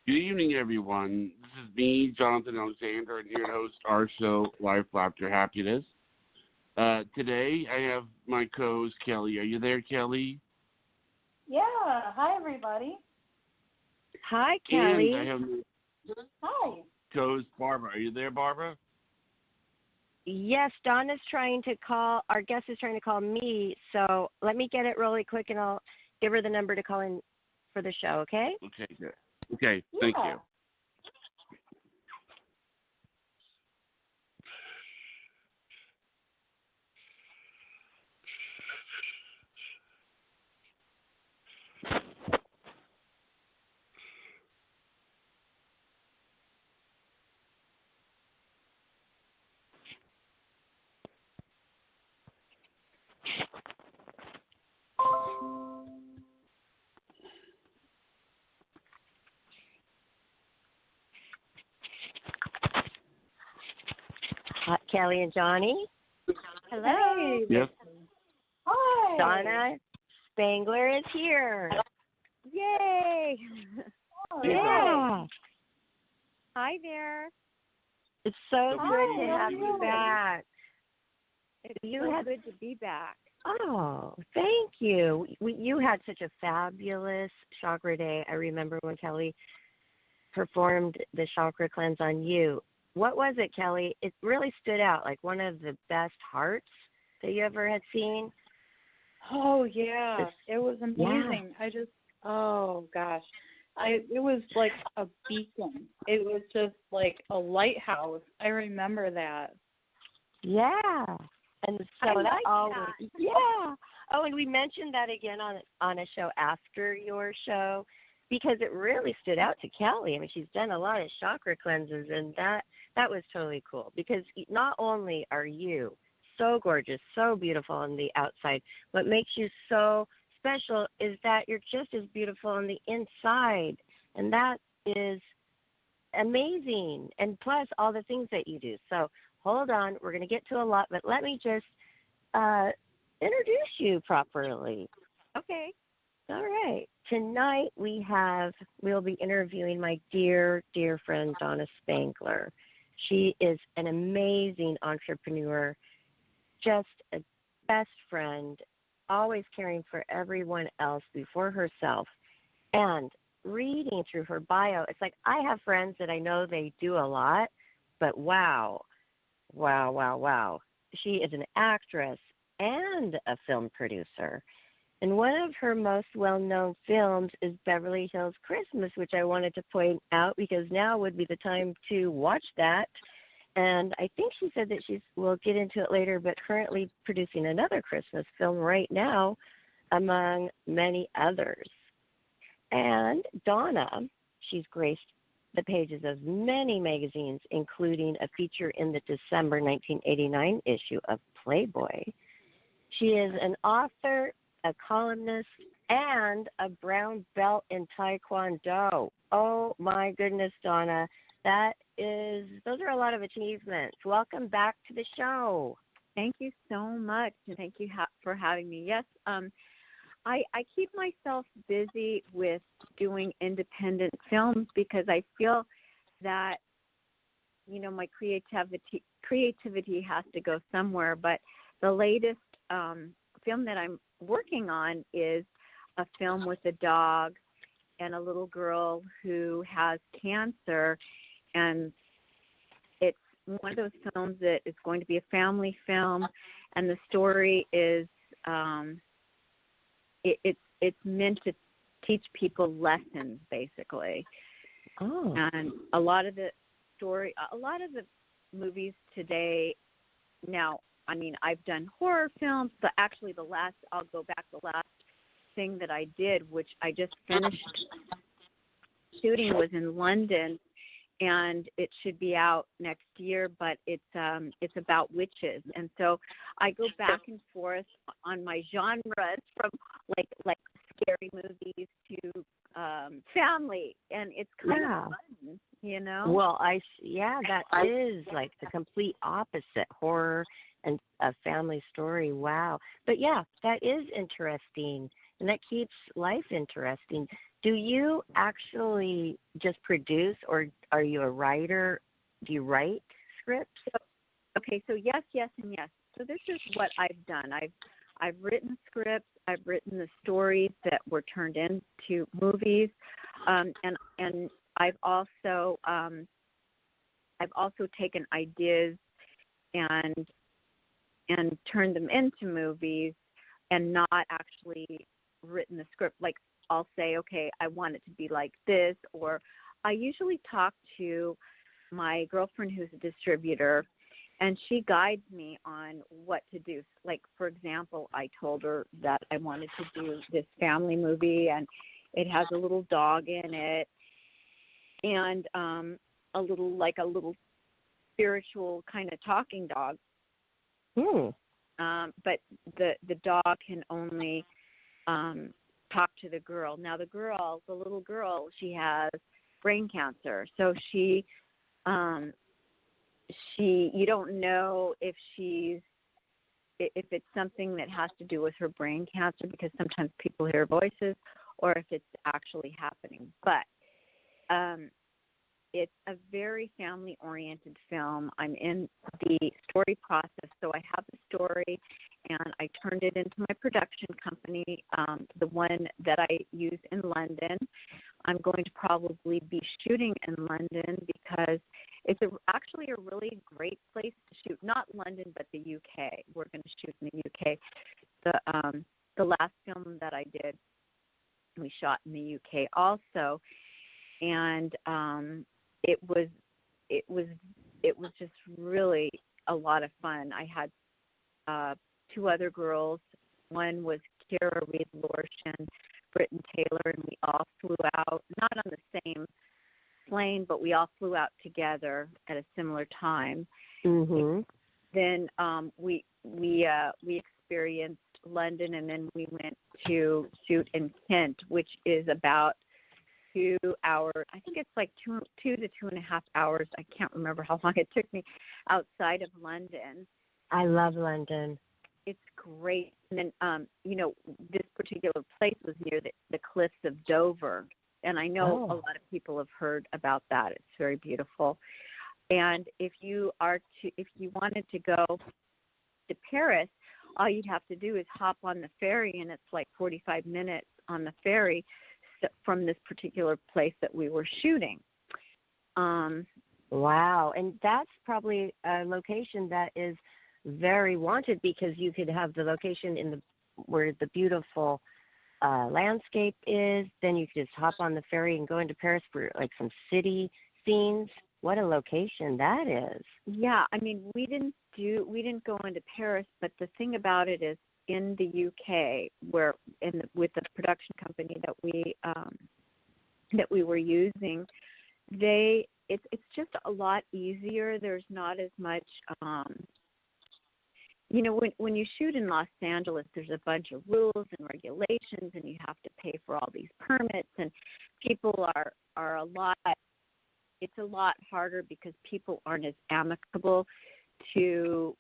Good evening, everyone. This is me, Jonathan Alexander, and here to host our show, Life, Laughter, Happiness. Today, I have my co-host, Kelly. Are you there, Kelly? Yeah. Hi, everybody. Hi, And Kelly. I have my Hi. co-host, Barbara. Are you there, Barbara? Yes, Donna's trying to call. Our guest is trying to call me, so let me get it really quick, and I'll give her the number to call in for the show. Okay? Okay, good. Okay, thank Yeah. you. Hi, Kelly and Johnny. Hello. Hey. Yes. Hi. Donna Spangler is here. Yay! Hey, Hi. Donna. Hi there. It's so Hi, good to how have are you you? back. It's You so had good to be back. Oh, thank you. You had such a fabulous chakra day. I remember when Kelly performed the chakra cleanse on you. What was it, Kelly? It really stood out, like one of the best hearts that you ever had seen. Oh yeah, It's- it was amazing. Oh gosh, it was like a beacon. It was just like a lighthouse. I remember that. Yeah. And so I that like always, that. yeah. Oh, and we mentioned that again on a show after your show because it really stood out to Kelly. I mean, she's done a lot of chakra cleanses, and that was totally cool because not only are you so gorgeous, so beautiful on the outside, what makes you so special is that you're just as beautiful on the inside, and that is amazing. And plus all the things that you do. So hold on, we're going to get to a lot, but let me just introduce you properly. Okay. All right. Tonight we'll be interviewing my dear, dear friend Donna Spangler. She is an amazing entrepreneur, just a best friend, always caring for everyone else before herself. And reading through her bio, it's like I have friends that I know they do a lot, but wow. She is an actress and a film producer. And one of her most well-known films is Beverly Hills Christmas, which I wanted to point out because now would be the time to watch that. And I think she said that we'll get into it later, but currently producing another Christmas film right now, among many others. And Donna, she's graced the pages of many magazines, including a feature in the December 1989 issue of Playboy. She is an author, a columnist, and a brown belt in Taekwondo. Oh my goodness, Donna. Those are a lot of achievements. Welcome back to the show. Thank you so much, and thank you for having me. Yes, I keep myself busy with doing independent films because I feel that, my creativity has to go somewhere. But the latest film that I'm working on is a film with a dog and a little girl who has cancer, and it's one of those films that is going to be a family film, and the story is it's meant to teach people lessons, basically. Oh. And a lot of the movies today now, I mean, I've done horror films, but actually the last thing that I did, which I just finished shooting, was in London, and it should be out next year, but it's about witches. And so I go back and forth on my genres from like scary movies to family, and it's kind of fun, Well, that is like the complete opposite, horror and a family story. Wow. But yeah, that is interesting, and that keeps life interesting. Do you actually just produce, or are you a writer? Do you write scripts? Okay, so yes, and yes. So this is what I've done. I've written scripts. I've written the stories that were turned into movies, and I've also taken ideas and turned them into movies, and not actually written the script. Like, I'll say, okay, I want it to be like this, or I usually talk to my girlfriend who's a distributor, and she guides me on what to do. Like, for example, I told her that I wanted to do this family movie, and it has a little dog in it, and a little spiritual kind of talking dog. But the dog can only talk to the girl. Now the little girl, she has brain cancer, so she you don't know if it's something that has to do with her brain cancer, because sometimes people hear voices, or if it's actually happening. But it's a very family-oriented film. I'm in the story process, so I have the story, and I turned it into my production company, the one that I use in London. I'm going to probably be shooting in London because it's actually a really great place to shoot. Not London, but the UK. We're going to shoot in the UK. The last film that I did, we shot in the UK also, and it was just really a lot of fun. I had two other girls. One was Kira Reed Lorsch and Britton Taylor, and we all flew out, not on the same plane, but we all flew out together at a similar time. Mm-hmm. Then we experienced London, and then we went to shoot in Kent, which is about 2 hours. I think it's like 2 to 2.5 hours. I can't remember how long it took me outside of London. I love London. It's great. And then, this particular place was near the cliffs of Dover. And I know a lot of people have heard about that. It's very beautiful. And if you wanted to go to Paris, all you'd have to do is hop on the ferry, and it's like 45 minutes on the ferry from this particular place that we were shooting. Wow. And that's probably a location that is very wanted, because you could have the location where the beautiful landscape is. Then you could just hop on the ferry and go into Paris for like some city scenes. What a location that is. Yeah, I mean, we didn't go into Paris, but the thing about it is, in the UK, with the production company that we were using, it's just a lot easier. There's not as much when you shoot in Los Angeles, there's a bunch of rules and regulations, and you have to pay for all these permits, and people are it's a lot harder because people aren't as amicable to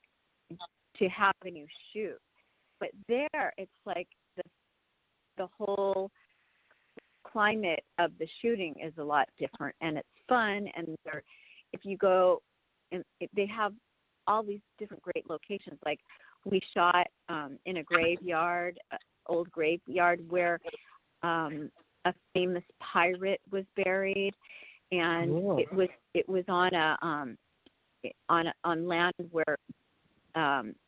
having you shoot. But there, it's like the whole climate of the shooting is a lot different, and it's fun. And if you go, and they have all these different great locations. Like, we shot in a graveyard, old graveyard, where a famous pirate was buried, and it was on land where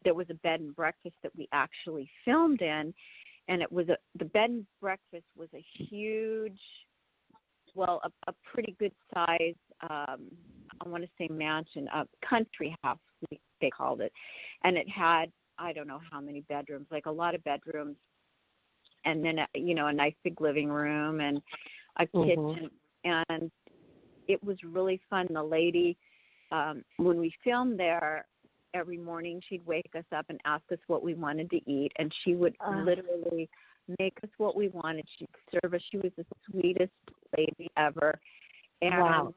there was a bed and breakfast that we actually filmed in, and it was the bed and breakfast was a huge, a pretty good size, I want to say mansion, a country house, they called it, and it had, I don't know how many bedrooms, like a lot of bedrooms, and then a nice big living room and a kitchen, and it was really fun. The lady, when we filmed there, every morning she'd wake us up and ask us what we wanted to eat, and she would literally make us what we wanted. She'd serve us. She was the sweetest lady ever. And wow.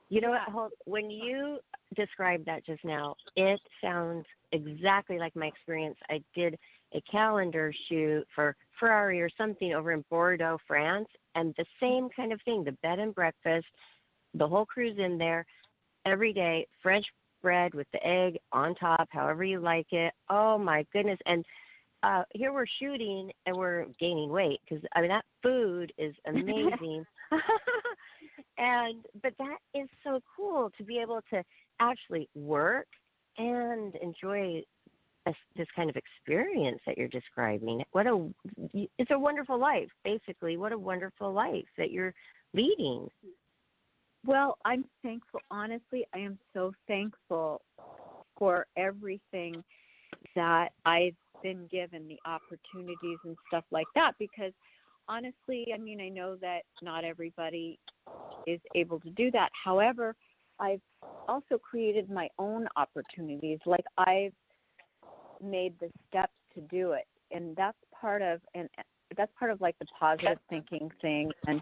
You know what, when you described that just now, it sounds exactly like my experience. I did a calendar shoot for Ferrari or something over in Bordeaux, France, and the same kind of thing, the bed and breakfast, the whole crew's in there every day, French bread with the egg on top, however you like it. Oh, my goodness. And here we're shooting and we're gaining weight because, I mean, that food is amazing. But that is so cool to be able to actually work and enjoy this kind of experience that you're describing. It's a wonderful life, basically. What a wonderful life that you're leading. Well, I'm thankful. Honestly, I am so thankful for everything that I've been given, the opportunities and stuff like that, because honestly, I mean, I know that not everybody is able to do that. However, I've also created my own opportunities. Like, I've made the steps to do it, and that's part of like the positive thinking thing and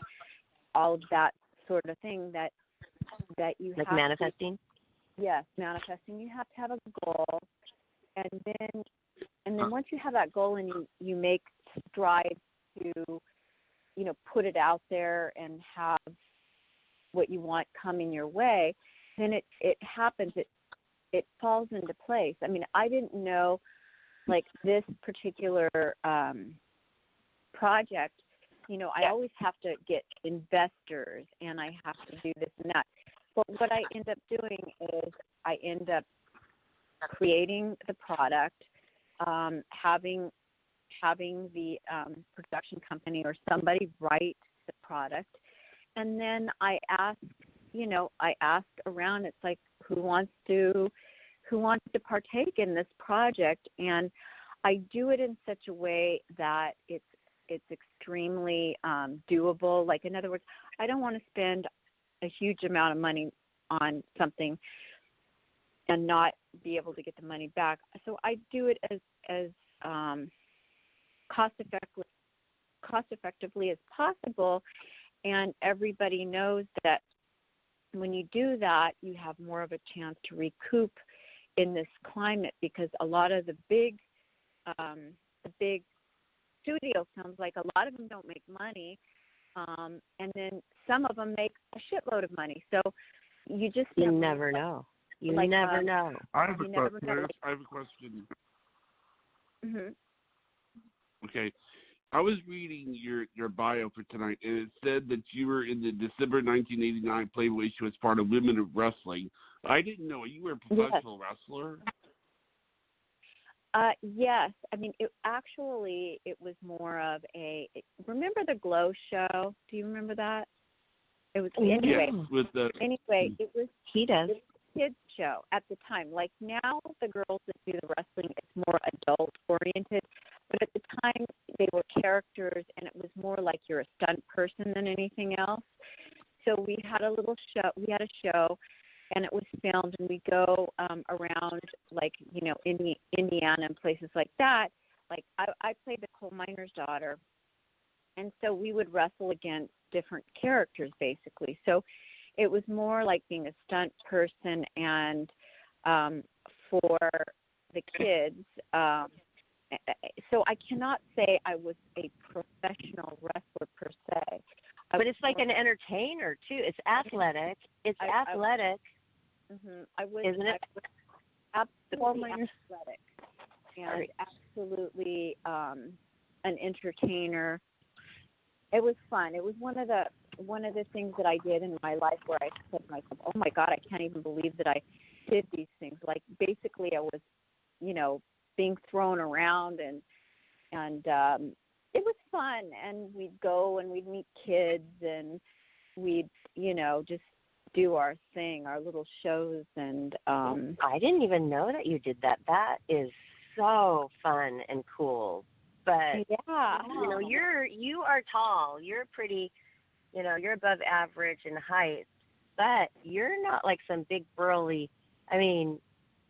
all of that sort of thing that you like have manifesting. Yes, manifesting. You have to have a goal, and then once you have that goal and you make strides to, you know, put it out there and have what you want coming your way, then it happens. It falls into place. I mean, I didn't know, like, this particular project, you know, I always have to get investors and I have to do this and that. But what I end up doing is I end up creating the product, having the production company or somebody write the product, and then I ask around. It's like, who wants to partake in this project, and I do it in such a way that it's extremely doable. Like, in other words, I don't want to spend a huge amount of money on something and not be able to get the money back. So I do it as cost effectively as possible, and everybody knows that when you do that, you have more of a chance to recoup in this climate, because a lot of the big studio films, like, a lot of them don't make money, and then some of them make a shitload of money. So you just never know. You never know. I have a question. Mm-hmm. Okay. I was reading your bio for tonight, and it said that you were in the December 1989 Playboy show as part of Women of Wrestling. I didn't know. You were a professional wrestler? Yes. I mean, it was more of remember the Glow show? Do you remember that? It was, anyway. Yes, anyway, it was he does. It was a kids show at the time. Like, now the girls that do the wrestling, it's more adult oriented. But at the time, they were characters, and it was more like you're a stunt person than anything else. So we had a little show. We had a show, and it was filmed, and we go around, like, you know, Indiana and places like that. Like, I played the coal miner's daughter, and so we would wrestle against different characters, basically. So it was more like being a stunt person, and for the kids. So I cannot say I was a professional wrestler per se. But it's like an entertainer too. It's athletic. It's athletic. I was, isn't it? I was absolutely athletic and absolutely an entertainer. It was fun. It was one of the things that I did in my life where I said to myself, "Oh my God, I can't even believe that I did these things." Like, basically, I was, you know, being thrown around, and it was fun. And we'd go and we'd meet kids, and we'd, you know, just do our thing, our little shows. And I didn't even know that you did that. That is so fun and cool. But yeah, you know, you are tall. You're pretty, you know, you're above average in height, but you're not like some big burly. I mean,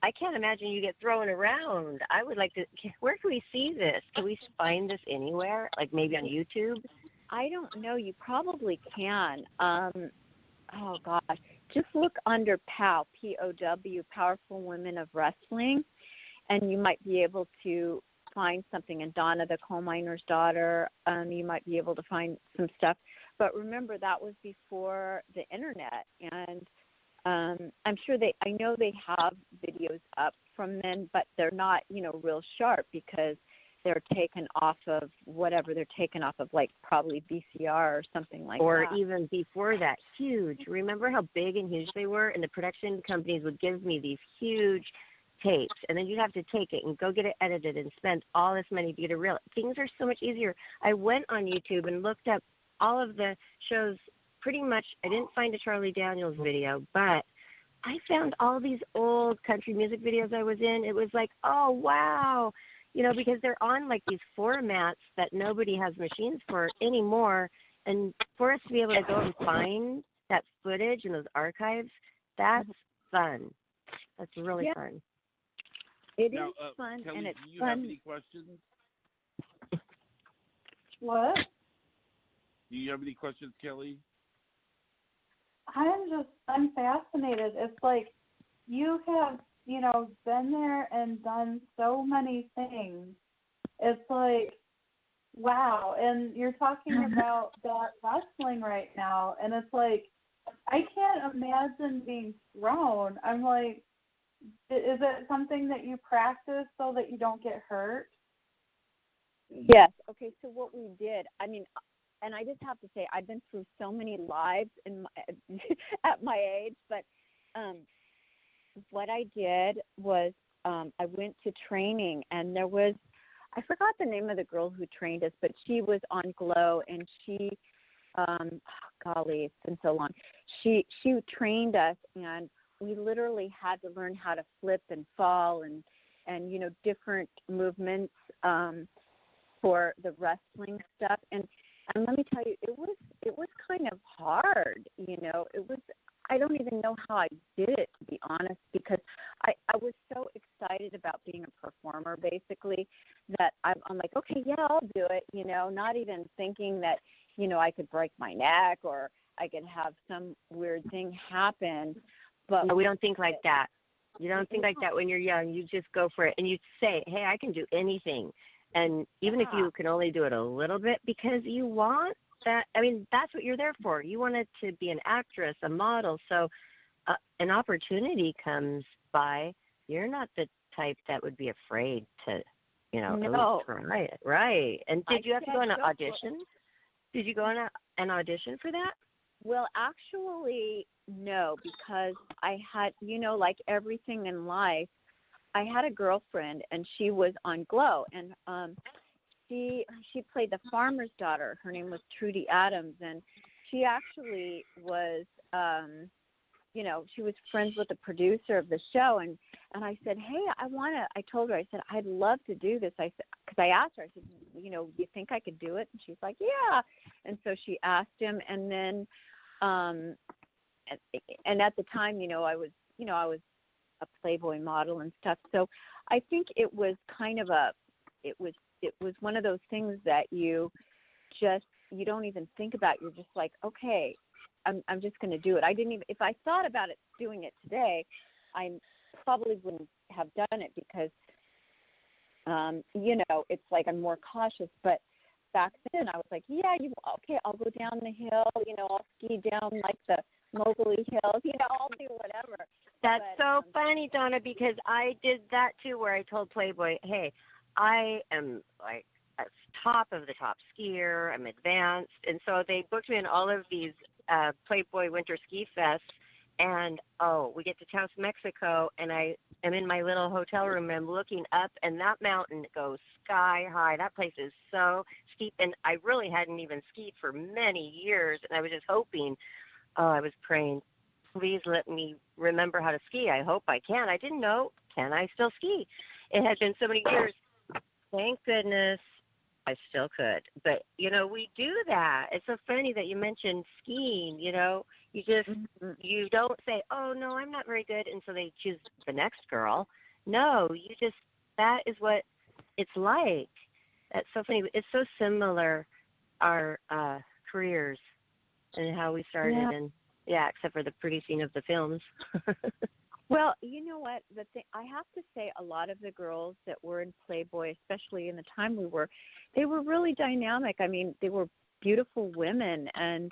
I can't imagine you get thrown around. I would like to. Where can we see this? Can we find this anywhere? Like maybe on YouTube? I don't know. You probably can. Oh gosh, just look under POW, POW, Powerful Women of Wrestling, and you might be able to find something. And Donna, the coal miner's daughter, you might be able to find some stuff. But remember, that was before the internet, and I'm sure I know they have videos up from then, but they're not, real sharp because they're taken off of whatever. They're taken off of like probably VCR or something like that. Or even before that, huge. Remember how big and huge they were? And the production companies would give me these huge tapes, and then you'd have to take it and go get it edited and spend all this money to get a reel. Things are so much easier. I went on YouTube and looked up all of the shows. Pretty much, I didn't find a Charlie Daniels video, but I found all these old country music videos I was in. It was like, oh, wow. Because they're on like these formats that nobody has machines for anymore. And for us to be able to go and find that footage in those archives, that's fun. That's really fun. It is fun, Kelly, and it's do you fun. have any questions? What? Do you have any questions, Kelly? I'm fascinated. It's like you have, been there and done so many things. It's like, wow. And you're talking about that wrestling right now, and it's like, I can't imagine being thrown. I'm like, is it something that you practice so that you don't get hurt? Yes. Okay, so what we did, and I just have to say, I've been through so many lives at my age, but what I did was I went to training, and there was, I forgot the name of the girl who trained us, but she was on Glow, and she, golly, it's been so long. She trained us, and we literally had to learn how to flip and fall and different movements for the wrestling stuff. And let me tell you, it was kind of hard, It was, I don't even know how I did it, to be honest, because I was so excited about being a performer, basically, that I'm like, okay, yeah, I'll do it, not even thinking that, I could break my neck or I could have some weird thing happen. But no, we don't think like that. You don't think like that when you're young. You just go for it, and you say, hey, I can do anything. And even if you can only do it a little bit because you want that, that's what you're there for. You want it to be an actress, a model. So an opportunity comes by. You're not the type that would be afraid to, no. try it. Right. And did you have to go on an audition? Did you go on an audition for that? Well, actually, no, because I had, like everything in life, I had a girlfriend, and she was on Glow, and she played the farmer's daughter. Her name was Trudy Adams, and she actually was, she was friends with the producer of the show, and I said, hey, I told her, I said, I'd love to do this. I said, because I asked her, I said, you think I could do it? And she's like, yeah. And so she asked him, and then, and at the time, I was a Playboy model and stuff. So I think it was kind of it was one of those things that you don't even think about. You're just like, okay, I'm just going to do it. I didn't even, if I thought about it, doing it today, I probably wouldn't have done it because, it's like I'm more cautious. But back then I was like, yeah, okay, I'll go down the hill, I'll ski down like the Moberly Hills, I'll do whatever. That's so funny, Donna, because I did that too, where I told Playboy, hey, I am like a top of the top skier, I'm advanced. And so they booked me in all of these Playboy winter ski fests. And, we get to Taos, Mexico, and I am in my little hotel room, and I'm looking up, and that mountain goes sky high. That place is so steep, and I really hadn't even skied for many years, and I was just hoping, I was praying, please let me remember how to ski. I hope I can. I didn't know, can I still ski? It had been so many years. Thank goodness I still could. But, we do that. It's so funny that you mentioned skiing, You just, you don't say, oh, no, I'm not very good, and so they choose the next girl. No, that is what it's like. That's so funny. It's so similar, our careers and how we started. Yeah. And, except for the producing of the films. Well, you know what? The thing I have to say, a lot of the girls that were in Playboy, especially in the time we were, they were really dynamic. I mean, they were beautiful women, and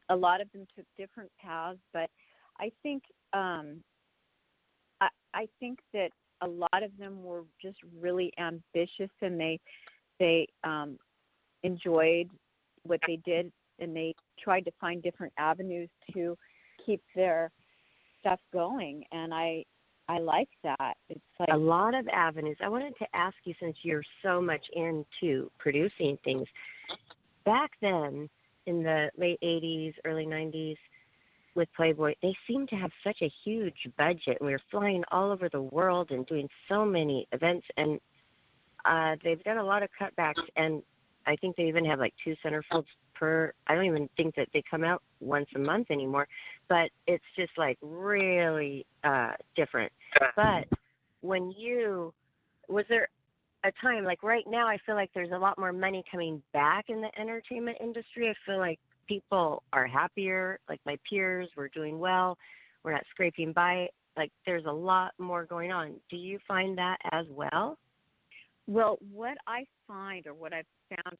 a lot of them took different paths. But I think I think that a lot of them were just really ambitious, and they enjoyed what they did, and they tried to find different avenues to keep their stuff going, and I like that. It's like a lot of avenues. I wanted to ask you, since you're so much into producing things, back then in the late 80s, early 90s with Playboy, they seemed to have such a huge budget. We were flying all over the world and doing so many events, and they've done a lot of cutbacks, and I think they even have like 2 centerfolds per. I don't even think that they come out once a month anymore, but it's just like really different. But was there a time, like right now, I feel like there's a lot more money coming back in the entertainment industry. I feel like people are happier, like my peers, we're doing well, we're not scraping by, like there's a lot more going on. Do you find that as well? Well, what I find, or what I've found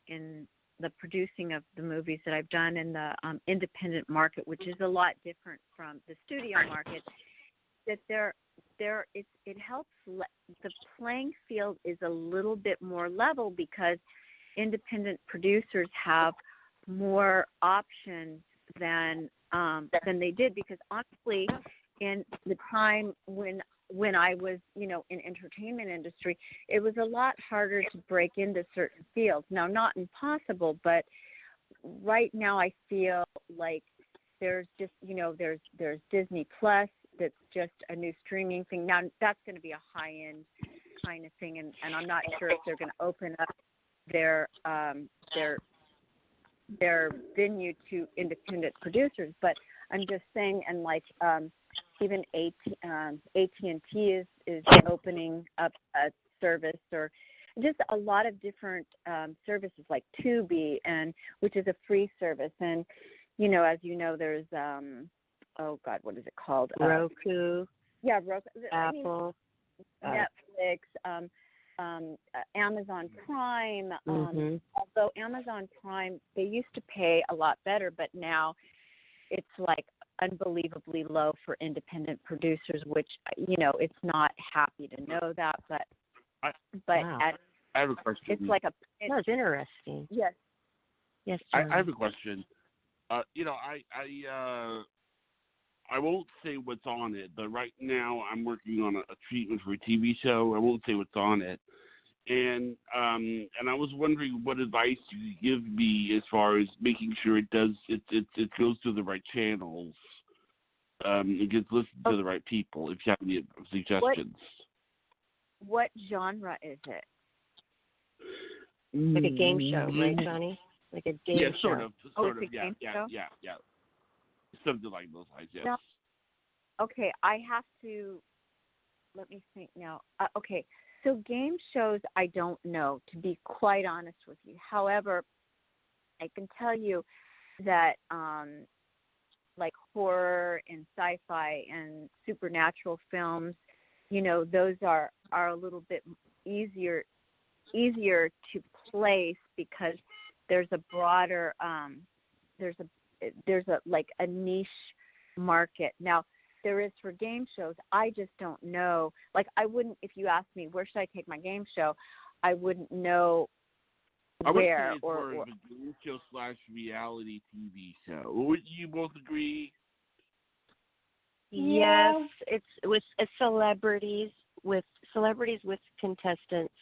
in the producing of the movies that I've done in the independent market, which is a lot different from the studio market, that it helps. The playing field is a little bit more level because independent producers have more options than they did. Because honestly, in the time when I was, in entertainment industry, it was a lot harder to break into certain fields. Now, not impossible, but right now I feel like there's just, there's Disney Plus, that's just a new streaming thing. Now, that's going to be a high-end kind of thing, and I'm not sure if they're going to open up their venue to independent producers. But I'm just saying, and like even AT&T is opening up a service, or just a lot of different services like Tubi, and which is a free service. And as you know, there's oh God, what is it called? Roku. Yeah, Roku. Apple. Netflix. Amazon Prime. Although Amazon Prime, they used to pay a lot better, but now it's like unbelievably low for independent producers, which it's not happy to know that, but wow. I have a question. It's like that's interesting. Yes. Yes. I have a question. I won't say what's on it, but right now I'm working on a treatment for a TV show. I won't say what's on it, and I was wondering what advice you could give me as far as making sure it goes to the right channels, it gets listened to the right people. If you have any suggestions. What genre is it? Like a game show, right, Johnny? Like a game show. Sort of. Game show? Yeah. Something like those lines, yes. No. Okay, I have to, let me think now. Okay, so game shows, I don't know, to be quite honest with you. However, I can tell you that like horror and sci-fi and supernatural films, those are a little bit easier to place because there's a broader, there's a niche market. Now, there is for game shows. I just don't know. Like, I wouldn't, if you asked me, where should I take my game show, I wouldn't know where. I would say it's more of a game show / reality TV show. Would you both agree? Yes, it's with celebrities with contestants.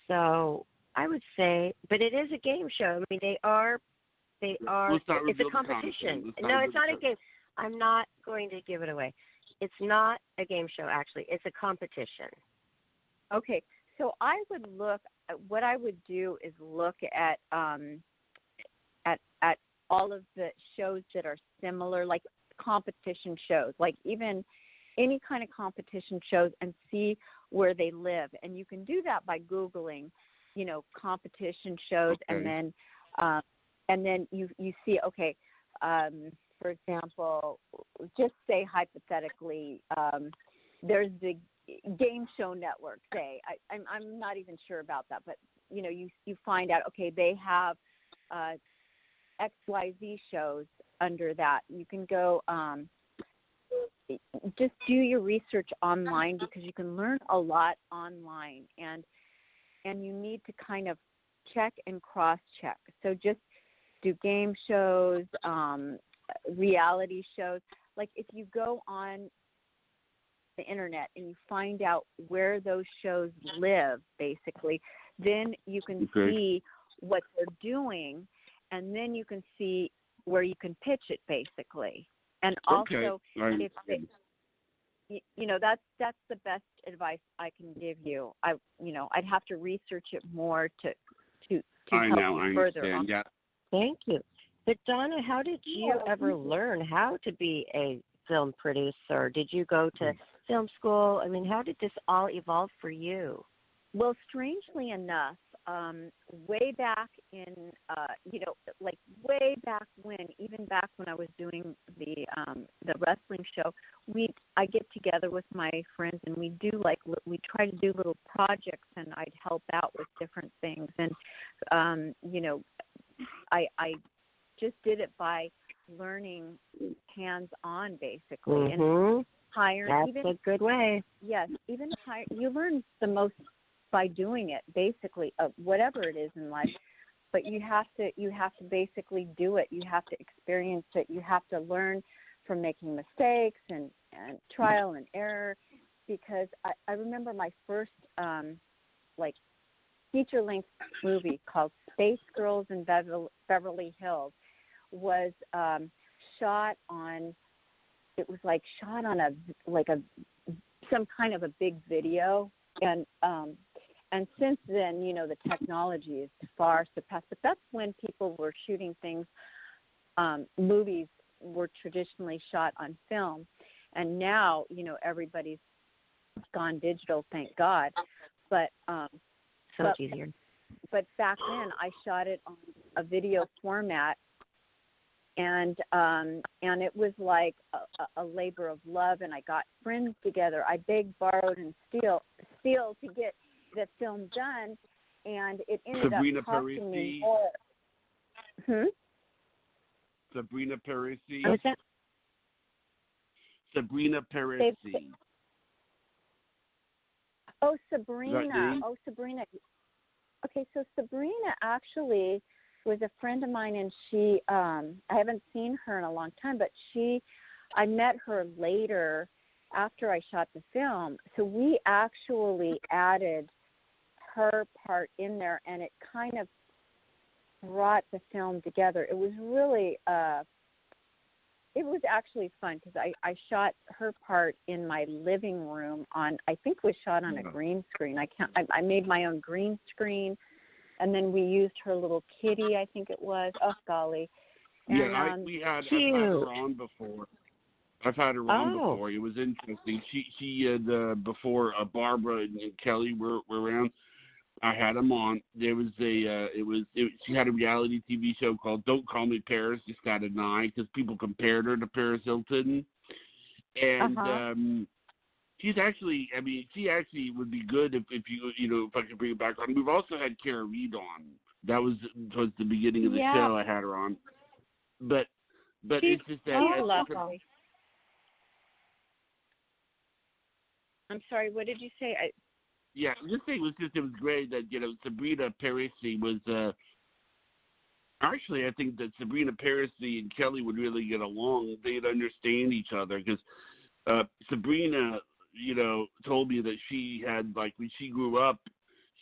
So I would say, but it is a game show. I mean, they are. Well, It's a competition. No, it's not a game. I'm not going to give it away. It's not a game show, actually. It's a competition. Okay, so I would look. What I would do is look at all of the shows that are similar, like competition shows, like even any kind of competition shows, and see where they live. And you can do that by Googling, competition shows, okay. and then you see, okay, for example, just say hypothetically, there's the game show network, say. I'm not even sure about that, but, you know, you find out, okay, they have XYZ shows under that. You can go just do your research online, because you can learn a lot online, and you need to kind of check and cross-check. So just do game shows, reality shows. Like if you go on the internet and you find out where those shows live, basically, then you can see what they're doing, and then you can see where you can pitch it, basically. And also, if they, you know, that's the best advice I can give you. I'd have to research it more to help you further. Yeah. Thank you. But Donna, how did you ever learn how to be a film producer? Did you go to film school? I mean, how did this all evolve for you? Well, strangely enough, way back in, like way back when, even back when I was doing the wrestling show, I get together with my friends and we try to do little projects, and I'd help out with different things. And, I just did it by learning hands-on, basically, and hiring. That's a good way. Yes, you learn the most by doing it, basically, whatever it is in life. But you have to basically do it. You have to experience it. You have to learn from making mistakes and trial and error. Because I remember my first feature-length movie called Space Girls in Beverly Hills was shot on some kind of a big video, and since then, you know, the technology is far surpassed. But that's when people were shooting things. Movies were traditionally shot on film, and now, you know, everybody's gone digital, thank God. But so much easier. But back then, I shot it on a video format, and it was like a labor of love. And I got friends together. I begged, borrowed, and steal to get the film done, and it ended up costing me more. Sabrina Perry. What's that? Sabrina Perry. Oh, Sabrina. Okay, so Sabrina actually was a friend of mine, and she, I haven't seen her in a long time, but I met her later after I shot the film. So we actually added her part in there, and it kind of brought the film together. It was really, it was actually fun, because I shot her part in my living room I think it was shot on a green screen. I made my own green screen, and then we used her little kitty, I think it was. Oh, golly. And, I've had her on before. Before. It was interesting. She had, before Barbara and Kelly were around, I had them on. There was she had a reality TV show called Don't Call Me Paris, just got an eye, because people compared her to Paris Hilton. And she actually would be good if I could bring it back on. We've also had Cara Reed on. That was towards the beginning of the show. I had her on. But it's just that I'm sorry, what did you say? This thing was it was great that, Sabrina Perry was, actually I think that Sabrina Perry and Kelly would really get along. They'd understand each other, because Sabrina, told me that she had, when she grew up,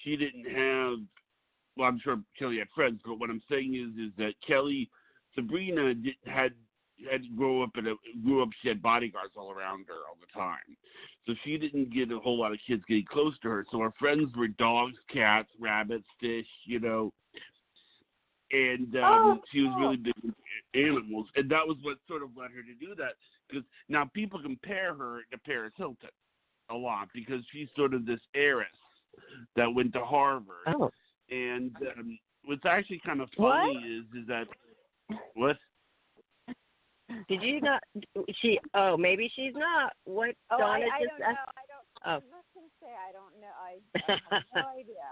she didn't have, well, I'm sure Kelly had friends, but what I'm saying is that Sabrina had to grow up, she had bodyguards all around her all the time. So she didn't get a whole lot of kids getting close to her. So her friends were dogs, cats, rabbits, fish, and she was really big with animals. And that was what sort of led her to do that. Because now people compare her to Paris Hilton a lot, because she's sort of this heiress that went to Harvard. Oh. And what's actually kind of funny is that, what? Did you not? She. Oh, maybe she's not. What Donna I just don't know. I don't. I'm not gonna say I don't know. I have no idea.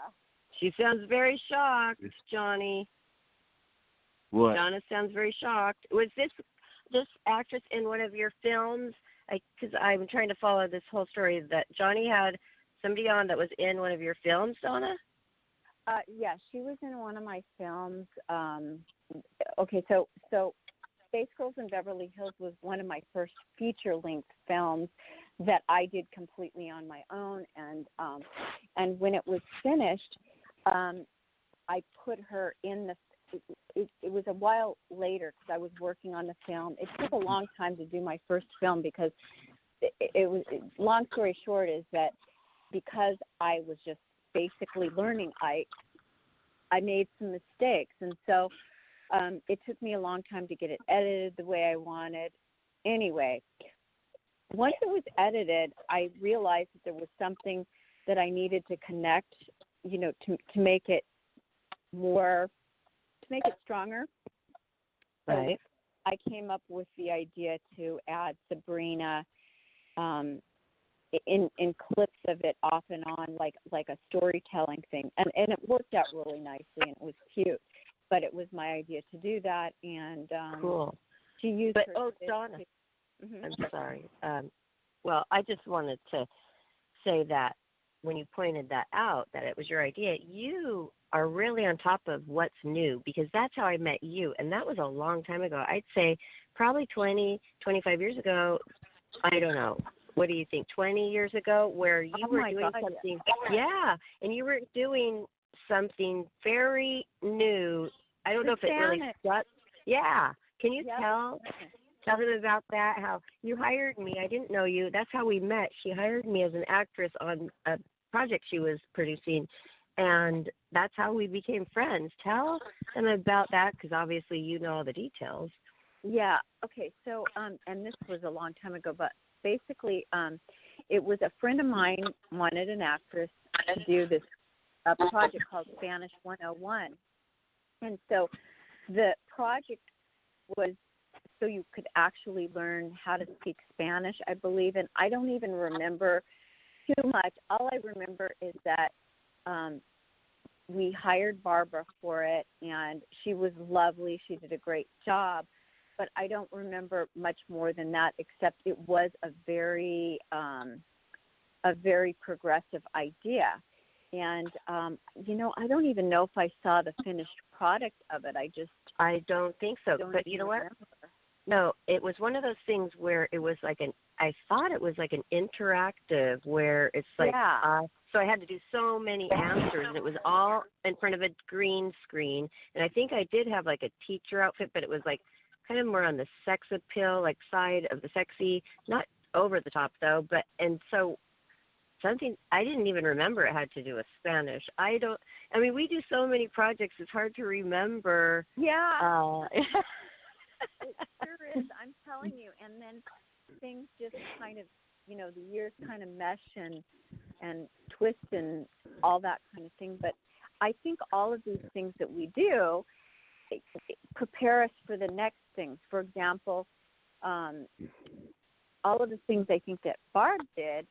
She sounds very shocked, Johnny. What? Donna sounds very shocked. Was this actress in one of your films? Because I'm trying to follow this whole story that Johnny had somebody on that was in one of your films, Donna? Yeah, she was in one of my films. Okay, so Space Girls in Beverly Hills was one of my first feature-length films that I did completely on my own, and when it was finished, I put her in the. It was a while later because I was working on the film. It took a long time to do my first film because it was. Long story short is that because I was just basically learning, I made some mistakes, and so it took me a long time to get it edited the way I wanted. Anyway, once it was edited, I realized that there was something that I needed to connect, to make it more, to make it stronger. Right. So I came up with the idea to add Sabrina in clips of it off and on, like a storytelling thing, and it worked out really nicely and it was cute. But it was my idea to do that, and cool. She used. But her Donna, mm-hmm. I'm sorry. Well, I just wanted to say that when you pointed that out, that it was your idea, you are really on top of what's new, because that's how I met you, and that was a long time ago. I'd say probably 20, 25 years ago. I don't know. What do you think? 20 years ago, where you were doing something? Yeah, and you were doing something very new. I don't know if it really stuck. Yeah. Can you tell them about that? How you hired me? I didn't know you. That's how we met. She hired me as an actress on a project she was producing, and that's how we became friends. Tell them about that, because obviously you know all the details. Yeah. Okay. So, and this was a long time ago, but basically, it was a friend of mine wanted an actress to do this project called Spanish 101. And so the project was so you could actually learn how to speak Spanish, I believe. And I don't even remember too much. All I remember is that we hired Barbara for it, and she was lovely. She did a great job. But I don't remember much more than that, except it was a very progressive idea. And, I don't even know if I saw the finished product of it. I don't think so. But you know what? No, it was one of those things where it was like I thought it was like an interactive where it's like, so I had to do so many answers, and it was all in front of a green screen. And I think I did have like a teacher outfit, but it was like kind of more on the sex appeal, like side of the sexy, not over the top though. But, and so something I didn't even remember it had to do with Spanish. We do so many projects, it's hard to remember. Yeah. It sure is, I'm telling you. And then things just kind of, the years kind of mesh and twist and all that kind of thing. But I think all of these things that we do prepare us for the next things. For example, all of the things I think that Barb did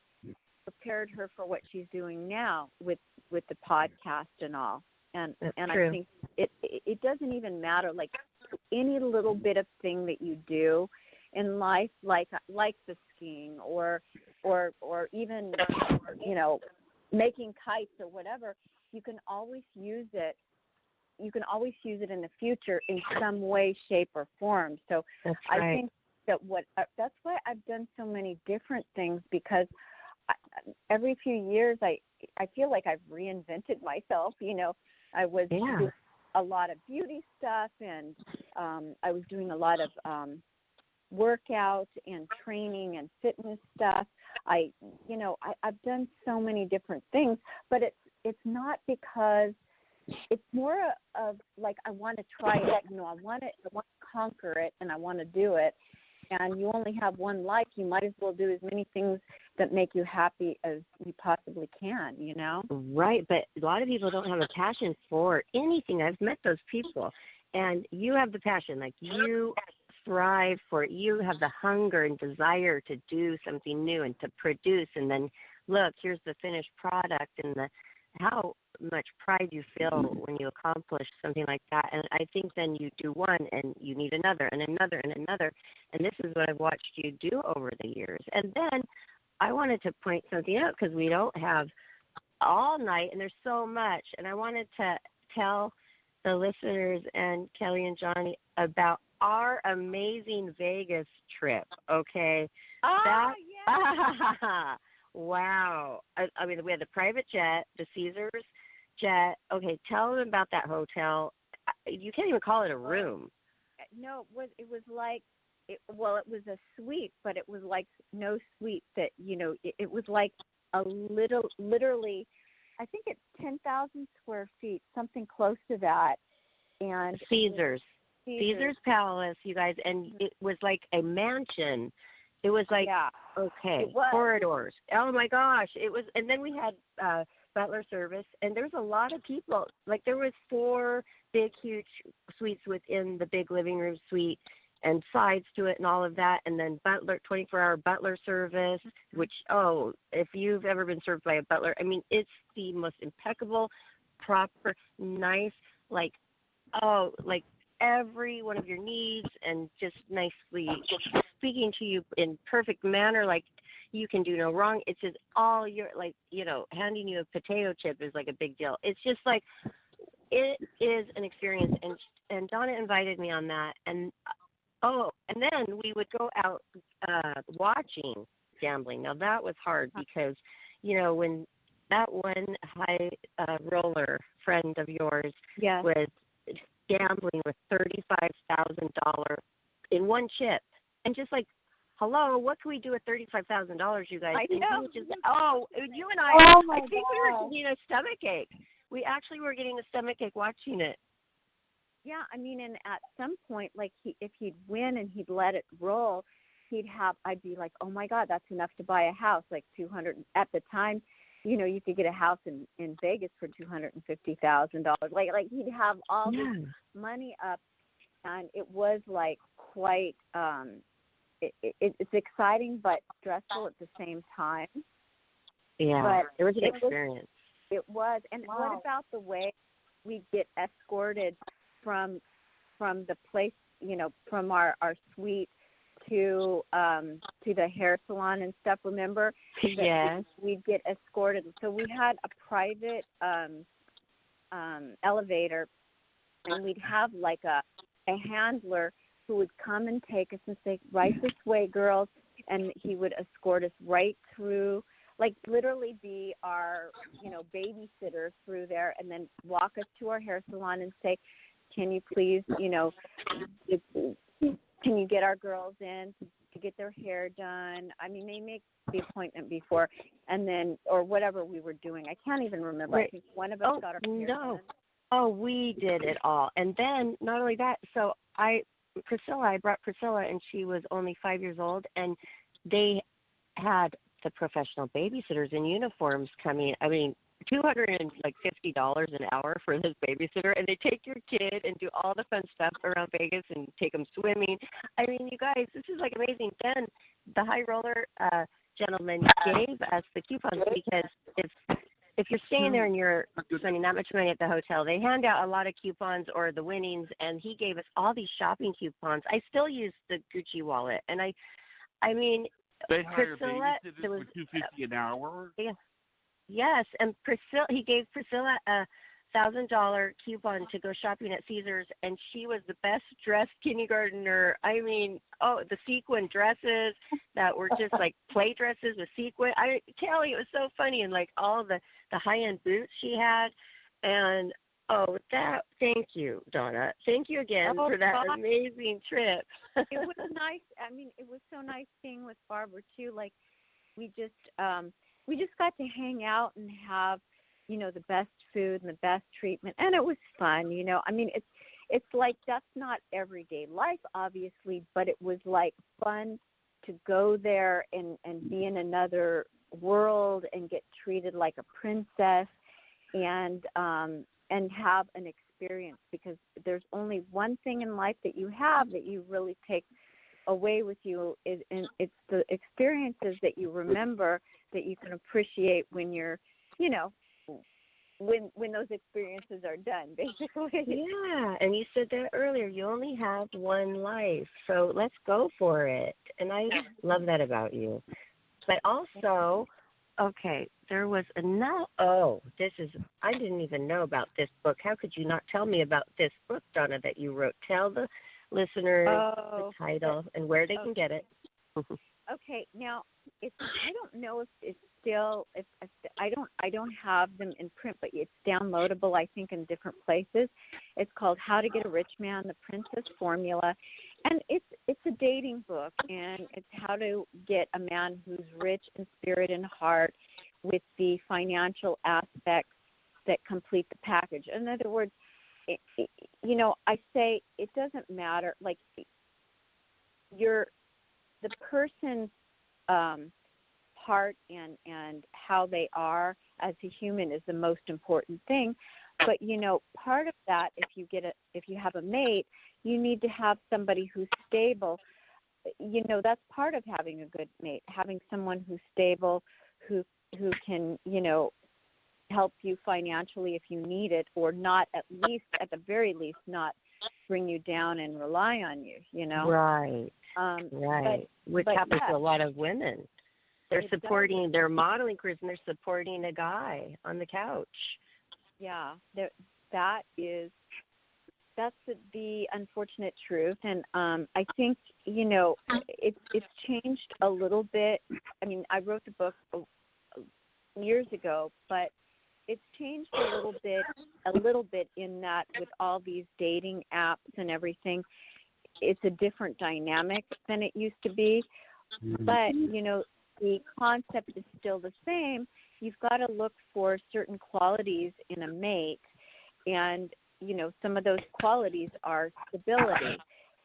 prepared her for what she's doing now with the podcast and all. And I think it doesn't even matter, like any little bit of thing that you do in life, like the skiing or even making kites or whatever, you can always use it. You can always use it in the future in some way, shape, or form. So I think that that's why I've done so many different things, because every few years I feel like I've reinvented myself. I was doing a lot of beauty stuff, and I was doing a lot of workout and training and fitness stuff. I've done so many different things, but it's not because it's more of like I want to try it. I want to conquer it, and I want to do it. And you only have one life. You might as well do as many things that make you happy as you possibly can, Right, but a lot of people don't have a passion for anything. I've met those people, and you have the passion. Like, you thrive for it. You have the hunger and desire to do something new and to produce, and then look, here's the finished product, and how much pride you feel when you accomplish something like that. And I think then you do one and you need another and another and another. And this is what I've watched you do over the years. And then I wanted to point something out because we don't have all night and there's so much. And I wanted to tell the listeners and Kelly and Johnny about our amazing Vegas trip, okay? Oh, yeah. Wow. I mean, we had the private jet, the Caesars jet. Okay, tell them about that hotel. You can't even call it a room. No, it was like, it was a suite, but it was like no suite that, it was like a little, literally, I think it's 10,000 square feet, something close to that. And Caesars Palace, you guys, and it was like a mansion. It was like, okay, corridors. Oh, my gosh. It was, and then we had butler service, and there was a lot of people. Like, there was 4 big, huge suites within the big living room suite and sides to it and all of that, and then 24-hour butler service, which, if you've ever been served by a butler, I mean, it's the most impeccable, proper, nice, like every one of your needs and just nicely speaking to you in perfect manner, like you can do no wrong. It's just all your, like, handing you a potato chip is like a big deal. It's just like, it is an experience. And Donna invited me on that. And then we would go out watching gambling. Now that was hard because, when that one high roller friend of yours was gambling with $35,000 in one chip, and just like, hello, what can we do with $35,000, you guys? I know. You and I, I think we were getting a stomach ache. We actually were getting a stomach ache watching it. Yeah, I mean, and at some point, like, if he'd win and he'd let it roll, I'd be like, oh my God, that's enough to buy a house, like 200. At the time, you could get a house in Vegas for $250,000. Like he'd have all this money up, and it was like quite. It's exciting but stressful at the same time. Yeah, but it was an experience. It was. And what about the way we get escorted from the place, from our suite to the hair salon and stuff, remember? Yes. We'd get escorted. So we had a private elevator, and we'd have like a handler who would come and take us and say, right this way, girls, and he would escort us right through, like literally be our, babysitter through there, and then walk us to our hair salon and say, can you please, can you get our girls in to get their hair done? I mean, they make the appointment before, and then, or whatever we were doing. I can't even remember. I think one of us got our hair done. Oh, we did it all. And then, not only that, so I brought Priscilla, and she was only 5 years old, and they had the professional babysitters in uniforms coming. I mean, $250 an hour for this babysitter, and they take your kid and do all the fun stuff around Vegas and take them swimming. I mean, you guys, this is like amazing. Then the high roller gentleman gave us the coupons, because if you're staying there and you're spending that much money at the hotel, they hand out a lot of coupons or the winnings, and he gave us all these shopping coupons. I still use the Gucci wallet, and I mean, they hire Priscilla, babysitters for $250 an hour. Yeah. Yes, and he gave Priscilla a $1,000 coupon to go shopping at Caesars, and she was the best dressed kindergartner. I mean, the sequin dresses that were just like play dresses with sequin. Kelly, it was so funny, and like all the high-end boots she had, and thank you, Donna. Thank you again for that amazing trip. It was nice. I mean, it was so nice being with Barbara too. Like, we just got to hang out and have, the best food and the best treatment, and it was fun. I mean, it's like, that's not everyday life, obviously, but it was like fun to go there and be in another world and get treated like a princess, and have an experience, because there's only one thing in life that you have that you really take away with you, and it's the experiences that you remember that you can appreciate when you're, when those experiences are done, basically. Yeah, and you said that earlier. You only have one life, so let's go for it. And I love that about you. But also, okay, there was I didn't even know about this book. How could you not tell me about this book, Donna, that you wrote? Tell the listeners the title and where they can get it. Okay, now I don't know if it's still I don't have them in print, but it's downloadable, I think, in different places. It's called How to Get a Rich Man: The Prentice Formula, and it's a dating book, and it's how to get a man who's rich in spirit and heart with the financial aspects that complete the package. In other words, I say it doesn't matter, like the person's heart and how they are as a human is the most important thing. But part of that, if you have a mate, you need to have somebody who's stable. That's part of having a good mate, having someone who's stable, who can help you financially if you need it, or not, at the very least, not bring you down and rely on you. Right. Right. Which happens to a lot of women. They're modeling careers, and they're supporting a guy on the couch. Yeah, that's the unfortunate truth, and I think it's changed a little bit. I mean, I wrote the book years ago, but it's changed a little bit in that with all these dating apps and everything, it's a different dynamic than it used to be. But the concept is still the same. You've got to look for certain qualities in a mate, and some of those qualities are stability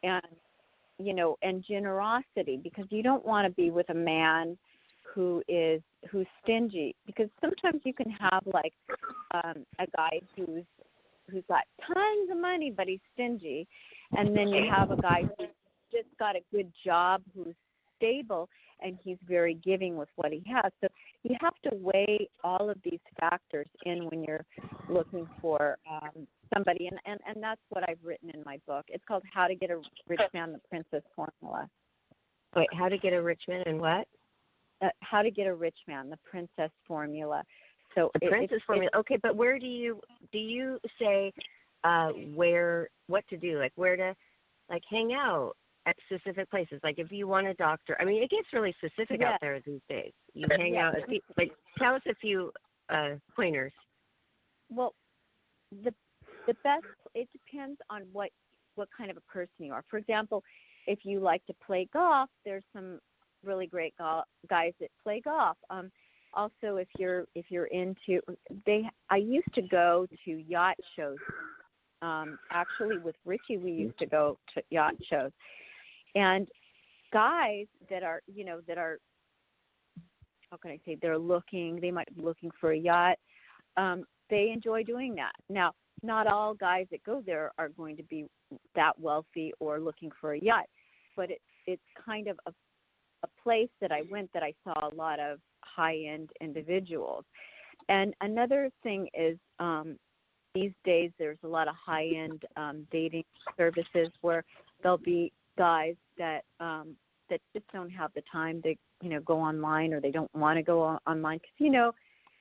and generosity, because you don't want to be with a man who's stingy, because sometimes you can have like a guy who's got tons of money but he's stingy, and then you have a guy who's just got a good job, who's stable, and he's very giving with what he has. So you have to weigh all of these factors in when you're looking for somebody, and that's what I've written in my book. It's called How to Get a Rich Man: The Princess Formula. Wait, How to Get a Rich Man and what? How to Get a Rich Man: The Princess Formula. So the Princess Formula. Okay, but where do you say what to do, like where to hang out at specific places? Like if you want a doctor, I mean, it gets really specific out there these days. You hang out at people. Like, tell us a few pointers. Well, the best, it depends on what kind of a person you are. For example, if you like to play golf, there's some really great guys that play golf. Also, if you're into, I used to go to yacht shows. Actually, with Richie, we used to go to yacht shows, and guys that are how can I say, they might be looking for a yacht. They enjoy doing that. Now, not all guys that go there are going to be that wealthy or looking for a yacht, but it's kind of a place that I went that I saw a lot of high-end individuals. And another thing is these days there's a lot of high-end dating services where there'll be guys that just don't have the time to go online, or they don't want to go online, because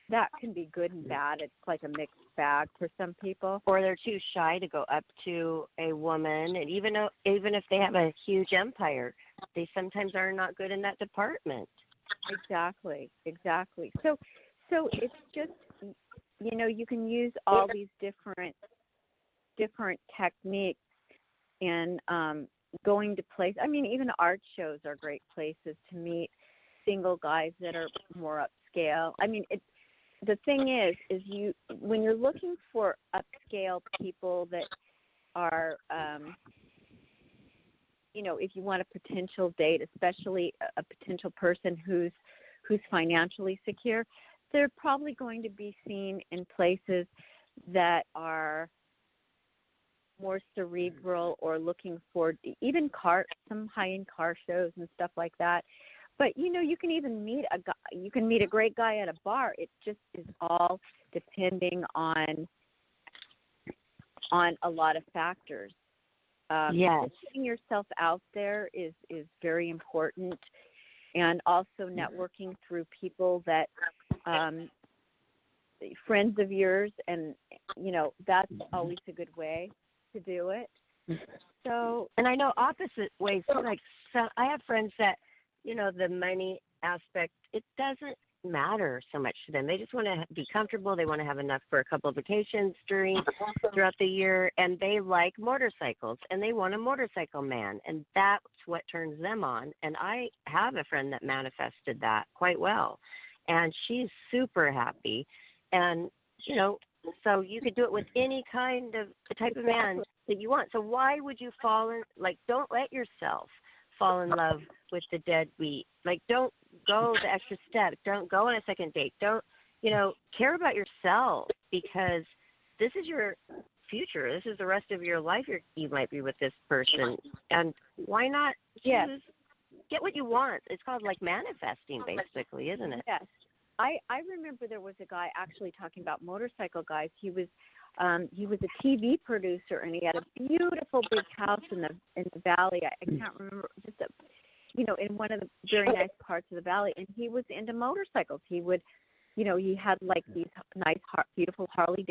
that can be good and bad. It's like a mixed bag for some people. Or they're too shy to go up to a woman, and even if they have a huge empire, they sometimes are not good in that department. Exactly. So it's just, you can use all these different techniques in going to places. I mean, even art shows are great places to meet single guys that are more upscale. I mean, the thing is when you're looking for upscale people that are, if you want a potential date, especially a potential person who's financially secure, they're probably going to be seen in places that are more cerebral or looking for even some high-end car shows and stuff like that. But you can even meet a guy. You can meet a great guy at a bar. It just is all depending on a lot of factors. Yes. Putting yourself out there is very important, and also networking through people that friends of yours, and that's always a good way to do it. So, and I know opposite ways too. Like, so I have friends that the money aspect, it doesn't matter so much to them. They just want to be comfortable. They want to have enough for a couple of vacations throughout the year, and they like motorcycles, and they want a motorcycle man, and that's what turns them on. And I have a friend that manifested that quite well, and she's super happy. And so you could do it with any kind of the type of man that you want. So why would you don't let yourself fall in love with the deadbeat. Like, don't go the extra step. Don't go on a second date. Don't, care about yourself, because this is your future. This is the rest of your life. You might be with this person. And why not get what you want? It's called like manifesting, basically, isn't it? Yes. I remember there was a guy actually talking about motorcycle guys. He was a TV producer, and he had a beautiful big house in the valley. I can't remember, just in one of the very nice parts of the valley. And he was into motorcycles. He would, he had like these nice, beautiful Harley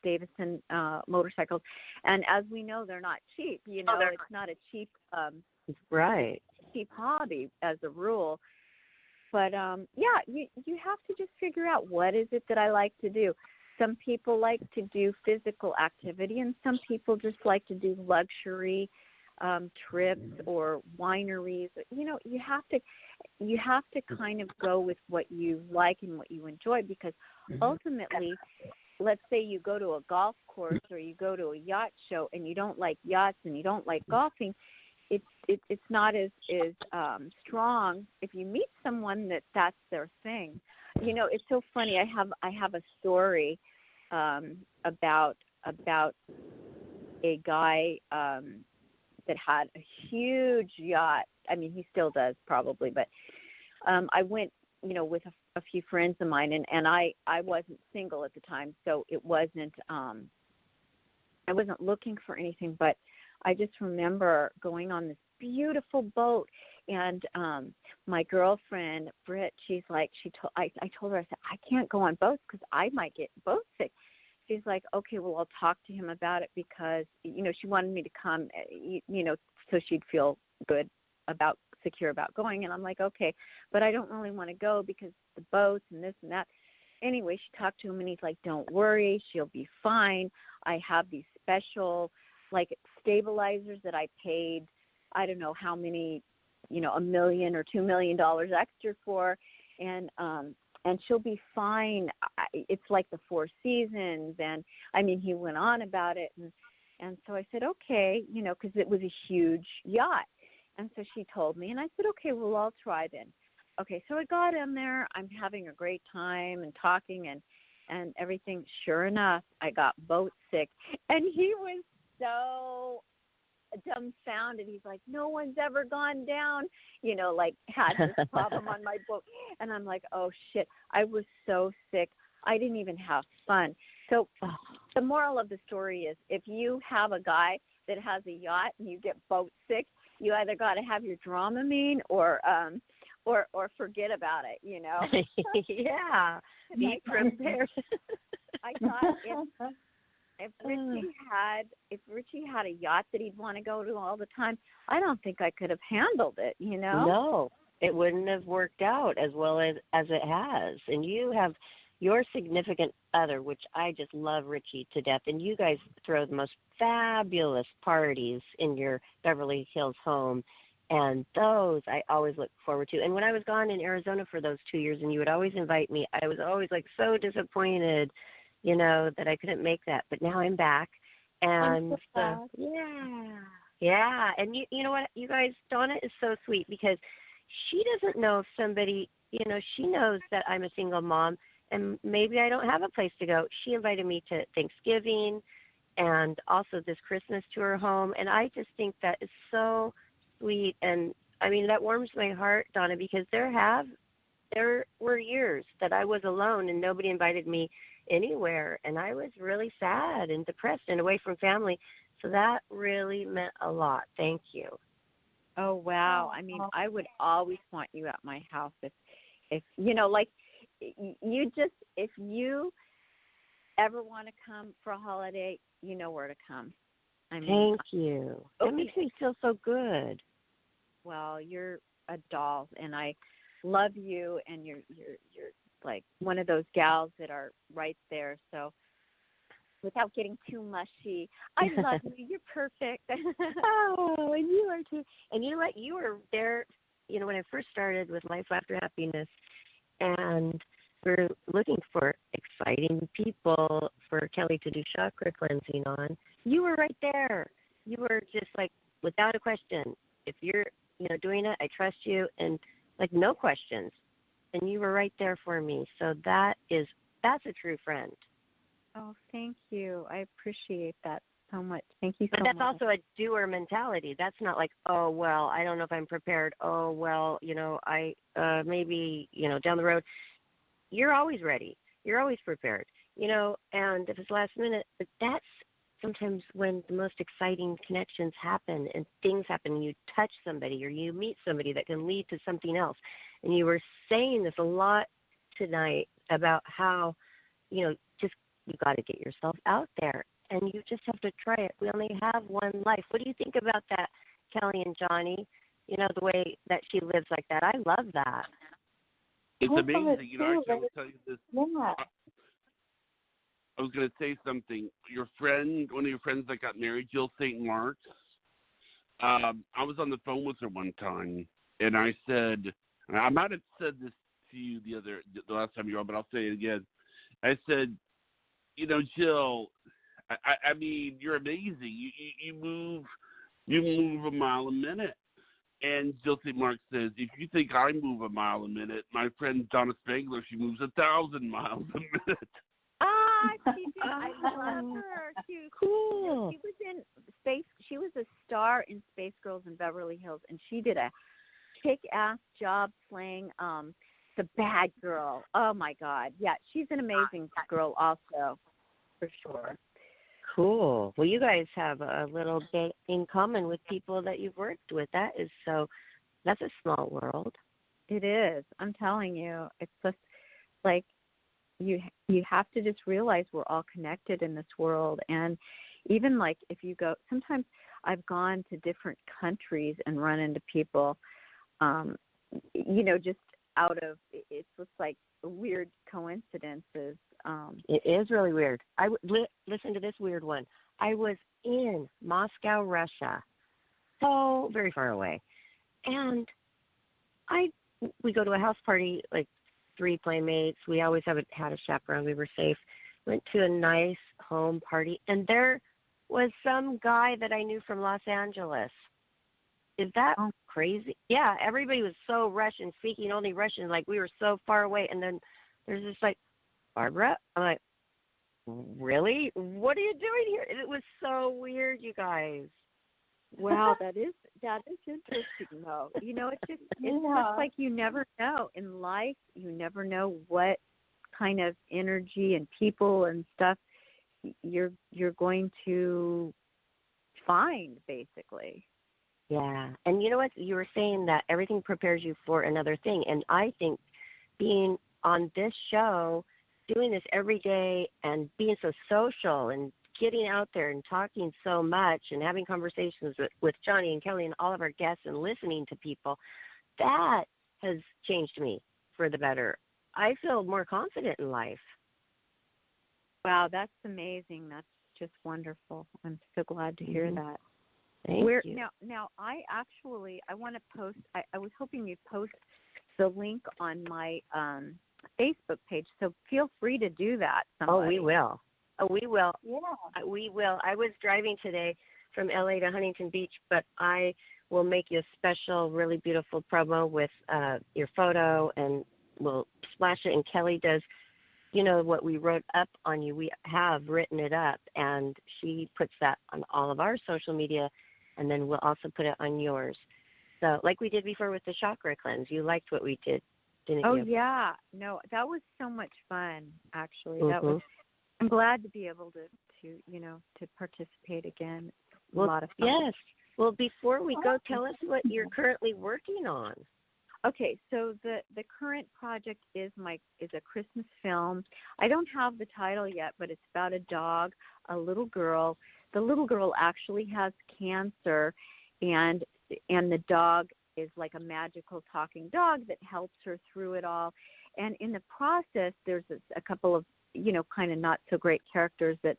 Davidson motorcycles. And as we know, they're not cheap. It's not a cheap cheap hobby as a rule. But you have to just figure out, what is it that I like to do. Some people like to do physical activity, and some people just like to do luxury trips or wineries. You have to kind of go with what you like and what you enjoy, because ultimately, let's say you go to a golf course or you go to a yacht show and you don't like yachts and you don't like golfing. It's not as strong if you meet someone that's their thing. It's so funny. I have a story about a guy that had a huge yacht. I mean, he still does probably, but I went, with a few friends of mine, and I wasn't single at the time, so it wasn't. I wasn't looking for anything, but I just remember going on this beautiful boat, and my girlfriend Britt, I told her, I said, I can't go on boats because I might get boat sick. She's like, okay, well, I'll talk to him about it, because she wanted me to come, so she'd feel good secure about going. And I'm like, okay, but I don't really want to go because the boats and this and that. Anyway, she talked to him, and he's like, don't worry, she'll be fine. I have these special stabilizers that I paid, I don't know how many, $1 million or $2 million extra for, and she'll be fine. It's like the Four Seasons, and I mean, he went on about it, and so I said, okay, because it was a huge yacht, and so she told me, and I said, okay, well, I'll try then. Okay, so I got in there. I'm having a great time and talking and everything. Sure enough, I got boat sick, and he was so dumbfounded. He's like, no one's ever gone down, had this problem on my boat. And I'm like, oh shit, I was so sick, I didn't even have fun. So the moral of the story is, if you have a guy that has a yacht and you get boat sick, you either got to have your Dramamine or forget about it, Yeah, be prepared. I thought if Richie had a yacht that he'd want to go to all the time, I don't think I could have handled it, No, it wouldn't have worked out as well as it has. And you have your significant other, which I just love Richie to death, and you guys throw the most fabulous parties in your Beverly Hills home. And those I always look forward to. And when I was gone in Arizona for those 2 years, and you would always invite me, I was always so disappointed, that I couldn't make that. But now I'm back, and yeah. And you know what, you guys, Donna is so sweet, because she doesn't know if somebody, she knows that I'm a single mom, and maybe I don't have a place to go. She invited me to Thanksgiving, and also this Christmas tour home. And I just think that is so sweet. And I mean, that warms my heart, Donna, because there were years that I was alone and nobody invited me anywhere. And I was really sad and depressed and away from family. So that really meant a lot. Thank you. Oh, wow. I mean, I would always want you at my house if you know, like, if you ever want to come for a holiday, you know where to come. I mean, thank you. That makes me feel so good. Well, you're a doll, and I love you, and you're like one of those gals that are right there. So, without getting too mushy, I love you. You're perfect. Oh, and you are too. And you know what? You were there, you know, when I first started with Life After Happiness, and we're looking for exciting people for Kelly to do chakra cleansing on. You were right there. You were just like, without a question, if you're, you know, doing it, I trust you, and like no questions. And you were right there for me. So that's a true friend. Oh, thank you. I appreciate that so much. Thank you so much. But that's much. also a doer mentality. That's not like, oh, well, I don't know if I'm prepared. Oh, well, you know, I maybe, you know, down the road. You're always ready. You're always prepared, you know, and if it's last minute, but that's sometimes when the most exciting connections happen and things happen. You touch somebody or you meet somebody that can lead to something else. And you were saying this a lot tonight about how, you know, just you got to get yourself out there and you just have to try it. We only have one life. What do you think about that, Kelly and Johnny? You know, the way that she lives like that. I love that. It's amazing. You know, actually, I will tell you this. Yeah. I was going to say something. Your friend, one of your friends that got married, Jill St. Mark's, I was on the phone with her one time, and I said, and I might have said this to you the last time you were on, but I'll say it again. I said, you know, Jill, I mean, you're amazing. You move a mile a minute. And Jill St. Mark says, if you think I move a mile a minute, my friend Donna Spangler, she moves 1,000 miles a minute. She did. I love her. Cool. She was in Space. She was a star in Space Girls in Beverly Hills, and she did a kick-ass job playing the bad girl. Oh my God, yeah, she's an amazing girl, also, for sure. Cool. Well, you guys have a little bit in common with people that you've worked with. That's a small world. It is. I'm telling you, it's just like you have to just realize we're all connected in this world. And even like if you go, sometimes I've gone to different countries and run into people, you know, just out of, it's just like weird coincidences. It is really weird. Listen to this weird one. I was in Moscow, Russia, so very far away, and we go to a house party, like 3 playmates. We always had a chaperone. We were safe. Went to a nice home party, and there was some guy that I knew from Los Angeles. Is that crazy? Yeah, everybody was so Russian, speaking only Russian, like we were so far away, and then there's this like, Barbara? I'm like, really? What are you doing here? It was so weird, you guys. Wow, that is interesting though. You know, it's just like you never know in life. You never know what kind of energy and people and stuff you're going to find, basically. Yeah, and you know what? You were saying that everything prepares you for another thing, and I think being on this show, doing this every day and being so social and getting out there and talking so much and having conversations with Johnny and Kelly and all of our guests and listening to people, that has changed me for the better. I feel more confident in life. Wow, that's amazing. That's just wonderful. I'm so glad to hear that. Thank you. Now, I want to post, I was hoping you'd post the link on my Facebook page, so feel free to do that. Somebody. Oh, we will. Yeah. We will. I was driving today from LA to Huntington Beach, but I will make you a special, really beautiful promo with your photo, and we'll splash it. And Kelly does what we wrote up on you, we have written it up, and she puts that on all of our social media, and then we'll also put it on yours. So like we did before with the chakra cleanse, you liked what we did, didn't you? Oh, yeah. No, that was so much fun, actually. That Mm-hmm. was. I'm glad to be able to participate again. It's a lot of fun. Yes. Well, before we go, tell us what you're currently working on. Okay, so the current project is a Christmas film. I don't have the title yet, but it's about a dog, a little girl. The little girl actually has cancer, and the dog is like a magical talking dog that helps her through it all. And in the process, there's a couple of kind of not so great characters. That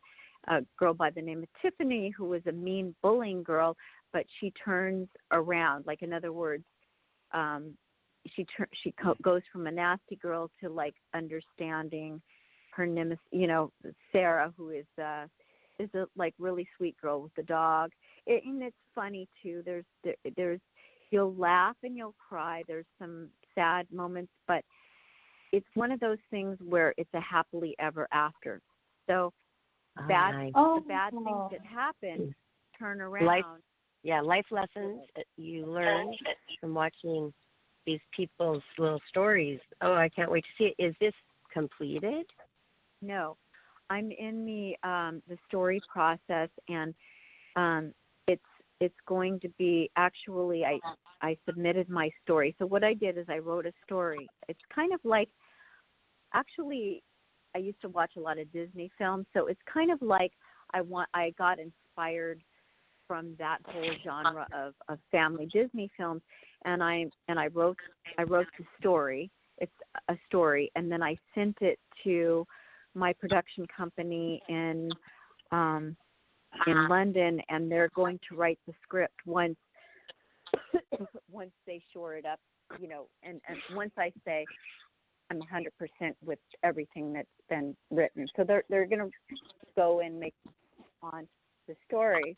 a girl by the name of Tiffany, who was a mean bullying girl, but she turns around. Like, in other words, she goes from a nasty girl to like understanding her nemesis, Sarah, who is a like really sweet girl with the dog. And it's funny too. There's you'll laugh and you'll cry. There's some sad moments, but it's one of those things where it's a happily ever after. So the bad things that happen turn around. Life lessons that you learn from watching these people's little stories. Oh, I can't wait to see it. Is this completed? No, I'm in the story process, and it's going to be, actually I submitted my story. So what I did is I wrote a story. It's kind of like, actually, I used to watch a lot of Disney films, so it's kind of like I got inspired from that whole genre of family Disney films, and I wrote the story. It's a story, and then I sent it to my production company in London, and they're going to write the script once they shore it up, and once I say I'm 100% with everything that's been written. So they're going to go and make on the story,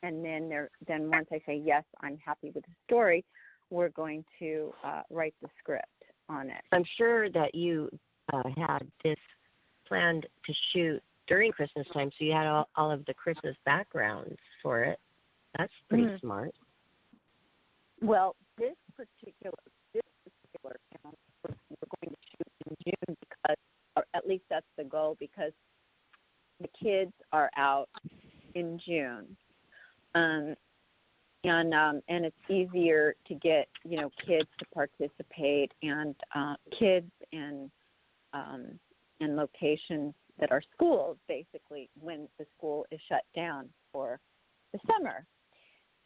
and then once I say yes, I'm happy with the story, we're going to write the script on it. I'm sure that you had this planned to shoot during Christmas time, so you had all of the Christmas backgrounds for it. That's pretty smart. Well, this particular film we're going to shoot in June, because, or at least that's the goal, because the kids are out in June, and it's easier to get kids to participate, and kids in locations that are schools, basically, when the school is shut down for the summer.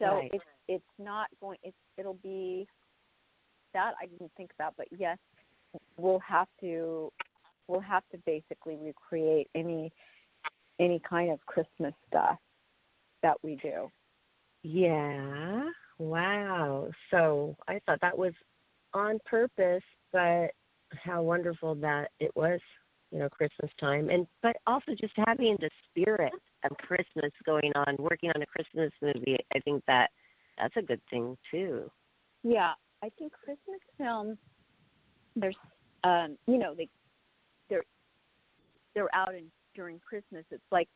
So right. It's not going. It'll be that I didn't think about, but yes, we'll have to basically recreate any kind of Christmas stuff that we do. Yeah. Wow. So I thought that was on purpose, but how wonderful that it was, Christmas time, but also just having the spirit of Christmas going on, working on a Christmas movie. I think that's a good thing too. Yeah, I think Christmas films, there's, they're out during Christmas. It's like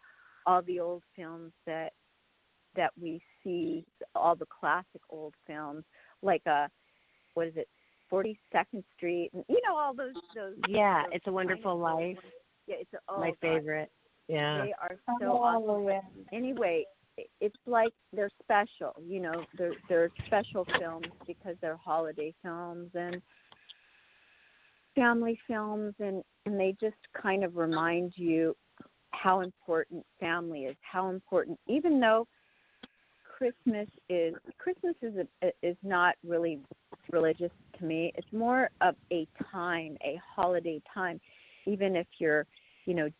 all the old films that we see, all the classic old films, like 42nd Street, and all those. Yeah, those It's a Wonderful Life. Yeah, my favorite. Yeah, they are so awesome. Yeah. Anyway, it's like they're special. They're special films because they're holiday films and family films, and they just kind of remind you how important family is, how important, even though Christmas is not really religious to me. It's more of a time, a holiday time. Even if you're,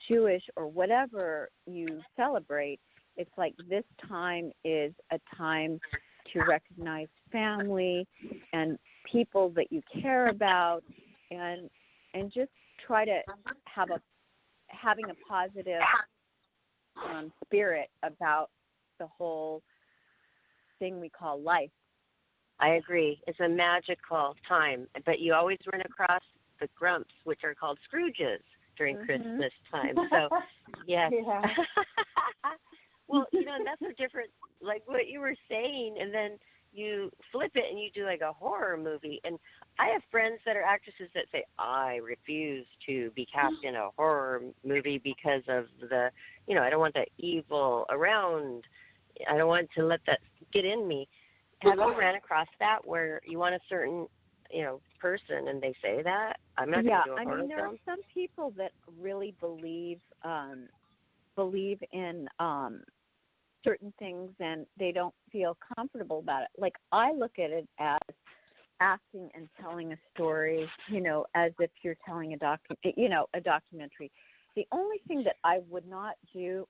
Jewish or whatever you celebrate, it's like this time is a time to recognize family and people that you care about, and just try to having a positive spirit about the whole thing we call life. I agree. It's a magical time, but you always run across the grumps, which are called Scrooges. during Christmas time. So, yes. Yeah. Well, and that's a different, like what you were saying, and then you flip it and you do like a horror movie. And I have friends that are actresses that say, I refuse to be cast in a horror movie because of the, I don't want that evil around. I don't want to let that get in me. Have you ran across that where you want a certain, person and they say that? I'm not going to do a horror film. There are some people that really believe in certain things and they don't feel comfortable about it. Like I look at it as acting and telling a story, as if you're telling a documentary. The only thing that I would not do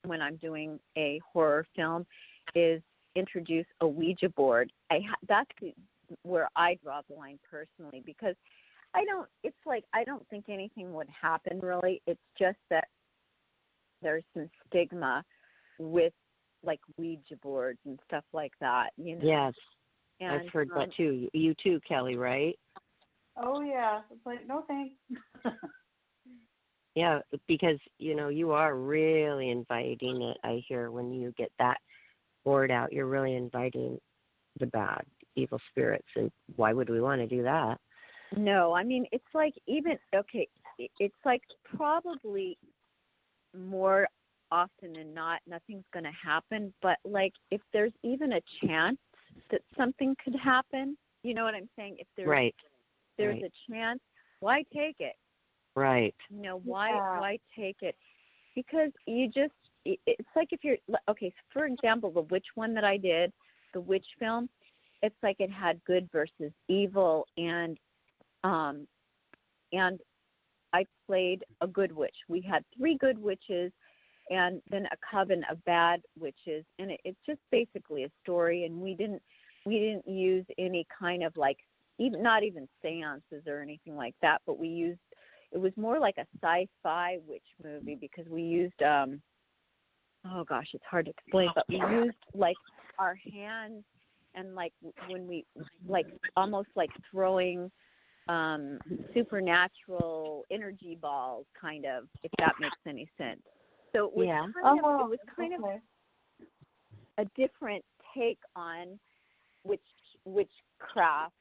when I'm doing a horror film is introduce a Ouija board. That's where I draw the line personally, because I don't think anything would happen really. It's just that there's some stigma with like Ouija boards and stuff like that, Yes, and, I've heard that too. You too, Kelly, right? Oh yeah, it's like no thanks. Yeah, because you are really inviting it. I hear when you get that board out, you're really inviting the bad, evil spirits, and why would we want to do that? No, it's like it's like probably more often than not, nothing's going to happen. But like, if there's even a chance that something could happen, you know what I'm saying? If there's a chance, why take it? Right. Why take it? Because it's like if you're okay. For example, the witch one that I did, the witch film, it's like it had good versus evil, and I played a good witch. We had 3 good witches and then a coven of bad witches, and it's just basically a story. And we didn't use any kind of not even seances or anything like that, but it was more like a sci-fi witch movie, because we used oh gosh, it's hard to explain, but we used like our hands and like when we almost like throwing supernatural energy balls, kind of, if that makes any sense. So it was kind of a different take on witchcraft,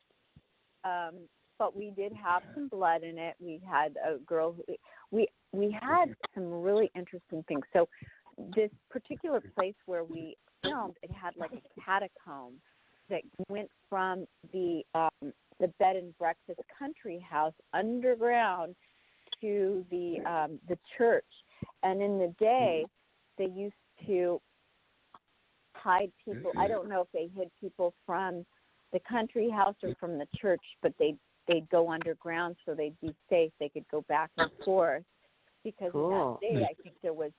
but we did have some blood in it. We had a girl we had some really interesting things. So this particular place where we filmed, it had like a catacomb that went from the bed and breakfast country house underground to the church. And in the day, they used to hide people. I don't know if they hid people from the country house or from the church, but they'd go underground so they'd be safe. They could go back and forth, because in that day, I think there was,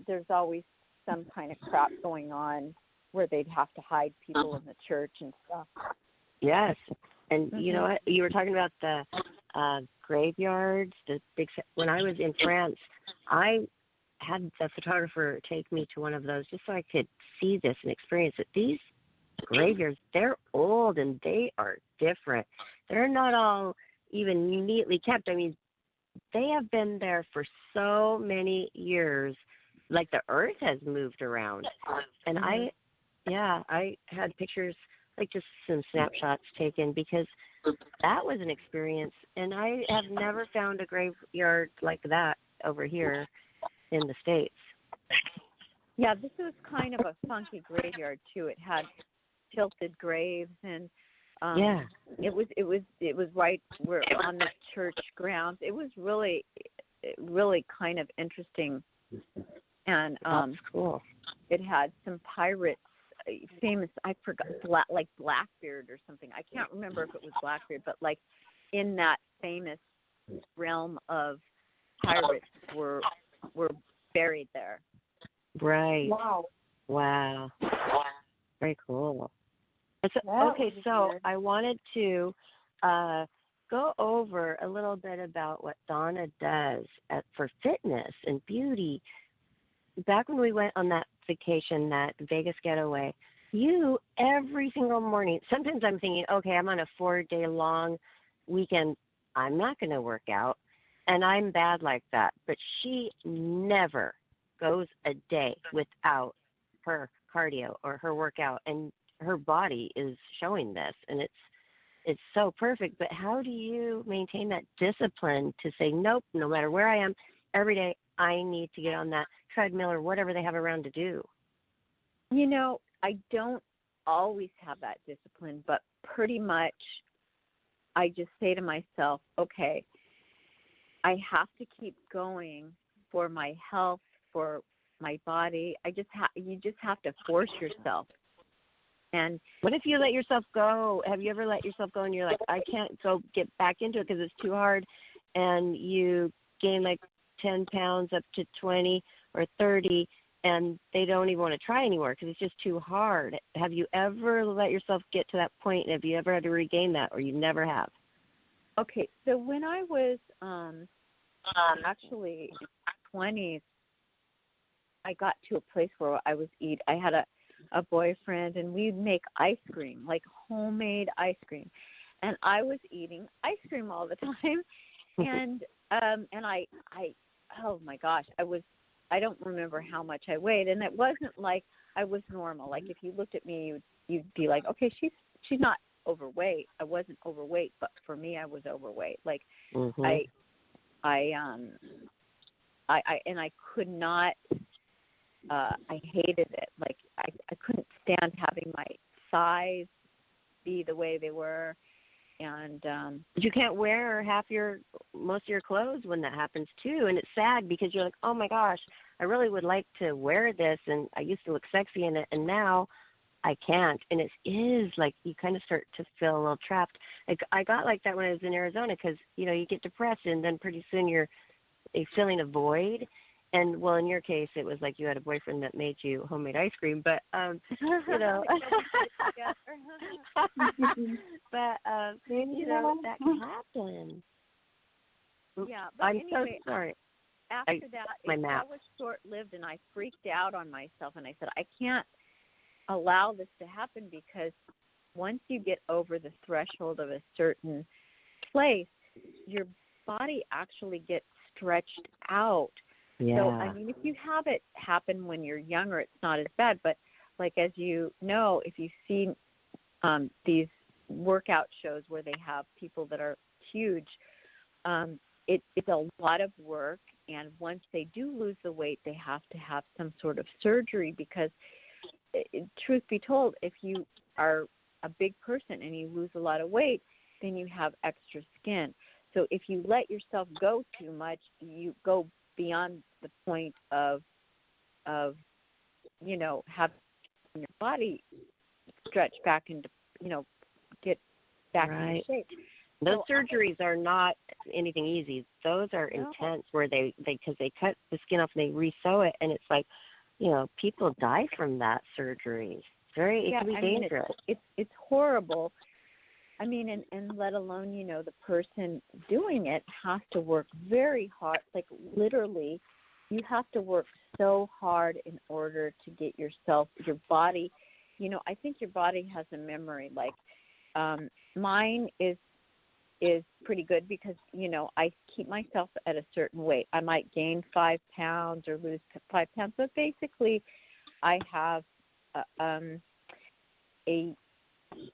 there's always some kind of crap going on where they'd have to hide people in the church and stuff. Yes. And you know what? You were talking about the graveyards, when I was in France, I had the photographer take me to one of those just so I could see this and experience it. These graveyards, they're old and they are different. They're not all even neatly kept. I mean, they have been there for so many years, like the earth has moved around. And I had pictures, like just some snapshots taken, because that was an experience. And I have never found a graveyard like that over here in the States. Yeah, this was kind of a funky graveyard too. It had tilted graves, and it was right where on the church grounds. It was really kind of interesting, and that's cool. It had some pirates, famous. I forgot, like Blackbeard or something. I can't remember if it was Blackbeard, but like in that famous realm of pirates were buried there. Right. Wow. Very cool. Okay, so I wanted to go over a little bit about what Donna does for fitness and beauty. Back when we went on that vacation, that Vegas getaway, you every single morning, sometimes I'm thinking, okay, I'm on a 4-day long weekend, I'm not going to work out. And I'm bad like that. But she never goes a day without her cardio or her workout, and her body is showing this, and it's so perfect. But how do you maintain that discipline to say, nope, no matter where I am, every day I need to get on that treadmill or whatever they have around to do? You know, I don't always have that discipline, but pretty much I just say to myself, okay, I have to keep going for my health, for my body. You just have to force yourself. And what if you let yourself go? Have you ever let yourself go and you're like, I can't go get back into it because it's too hard, and you gain like 10 pounds up to 20 or 30, and they don't even want to try anymore because it's just too hard? Have you ever let yourself get to that point? Have you ever had to regain that, or you never have? Okay, so when I was actually in my 20s, I got to a place where I had a boyfriend, and we'd make ice cream, like homemade ice cream. And I was eating ice cream all the time. And I oh my gosh, I don't remember how much I weighed, and it wasn't like I was normal. Like if you looked at me, you'd be like, okay, she's not overweight. I wasn't overweight, but for me, I was overweight. Like I could not. I hated it. Like I couldn't stand having my thighs be the way they were, and but you can't wear most of your clothes when that happens too, and it's sad because you're like, oh my gosh, I really would like to wear this, and I used to look sexy in it, and now I can't. And it is like you kind of start to feel a little trapped. Like I got like that when I was in Arizona because you get depressed, and then pretty soon you're feeling a void. And, well, in your case, it was like you had a boyfriend that made you homemade ice cream. But, but, that can happen. Yeah, but I'm anyway, so sorry. After that was short-lived, and I freaked out on myself. And I said, I can't allow this to happen, because once you get over the threshold of a certain place, your body actually gets stretched out. Yeah. So, I mean, if you have it happen when you're younger, it's not as bad. But, like, as you know, if you see these workout shows where they have people that are huge, it's a lot of work. And once they do lose the weight, they have to have some sort of surgery because, truth be told, if you are a big person and you lose a lot of weight, then you have extra skin. So if you let yourself go too much, you go beyond the point of having your body stretch back into, get back into shape. Those surgeries are not anything easy. Those are intense, where they cut the skin off and they re-sew it, and it's like, people die from that surgery. It can be dangerous. It's horrible. I mean, and let alone, the person doing it has to work very hard. Like, literally, you have to work so hard in order to get your body, I think your body has a memory. Like, mine is pretty good because, I keep myself at a certain weight. I might gain 5 pounds or lose 5 pounds, but basically I have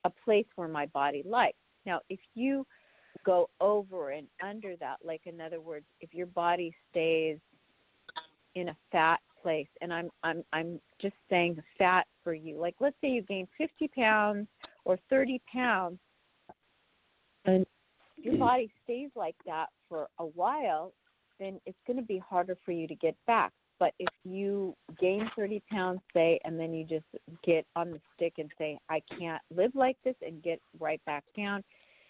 a place where my body likes. Now, if you go over and under that, like, in other words, if your body stays in a fat place, and I'm just saying fat for you, like, let's say you gain 50 pounds or 30 pounds, and your body stays like that for a while, then it's going to be harder for you to get back. But if you gain 30 pounds, say, and then you just get on the stick and say, I can't live like this, and get right back down,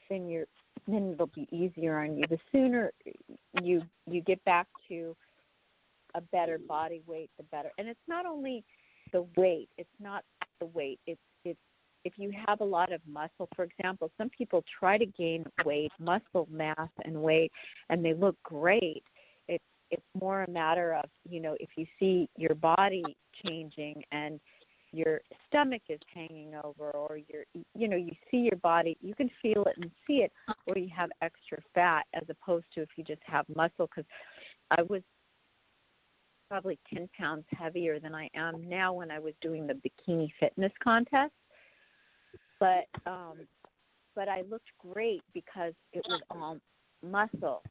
then it'll be easier on you. The sooner you get back to a better body weight, the better. And it's not only the weight. It's not the weight. It's if you have a lot of muscle, for example, some people try to gain weight, muscle mass and weight, and they look great. It's more a matter of, if you see your body changing and, your stomach is hanging over, or you see your body, you can feel it and see it, or you have extra fat, as opposed to if you just have muscle. Because I was probably 10 pounds heavier than I am now when I was doing the bikini fitness contest. But I looked great because it was all muscle,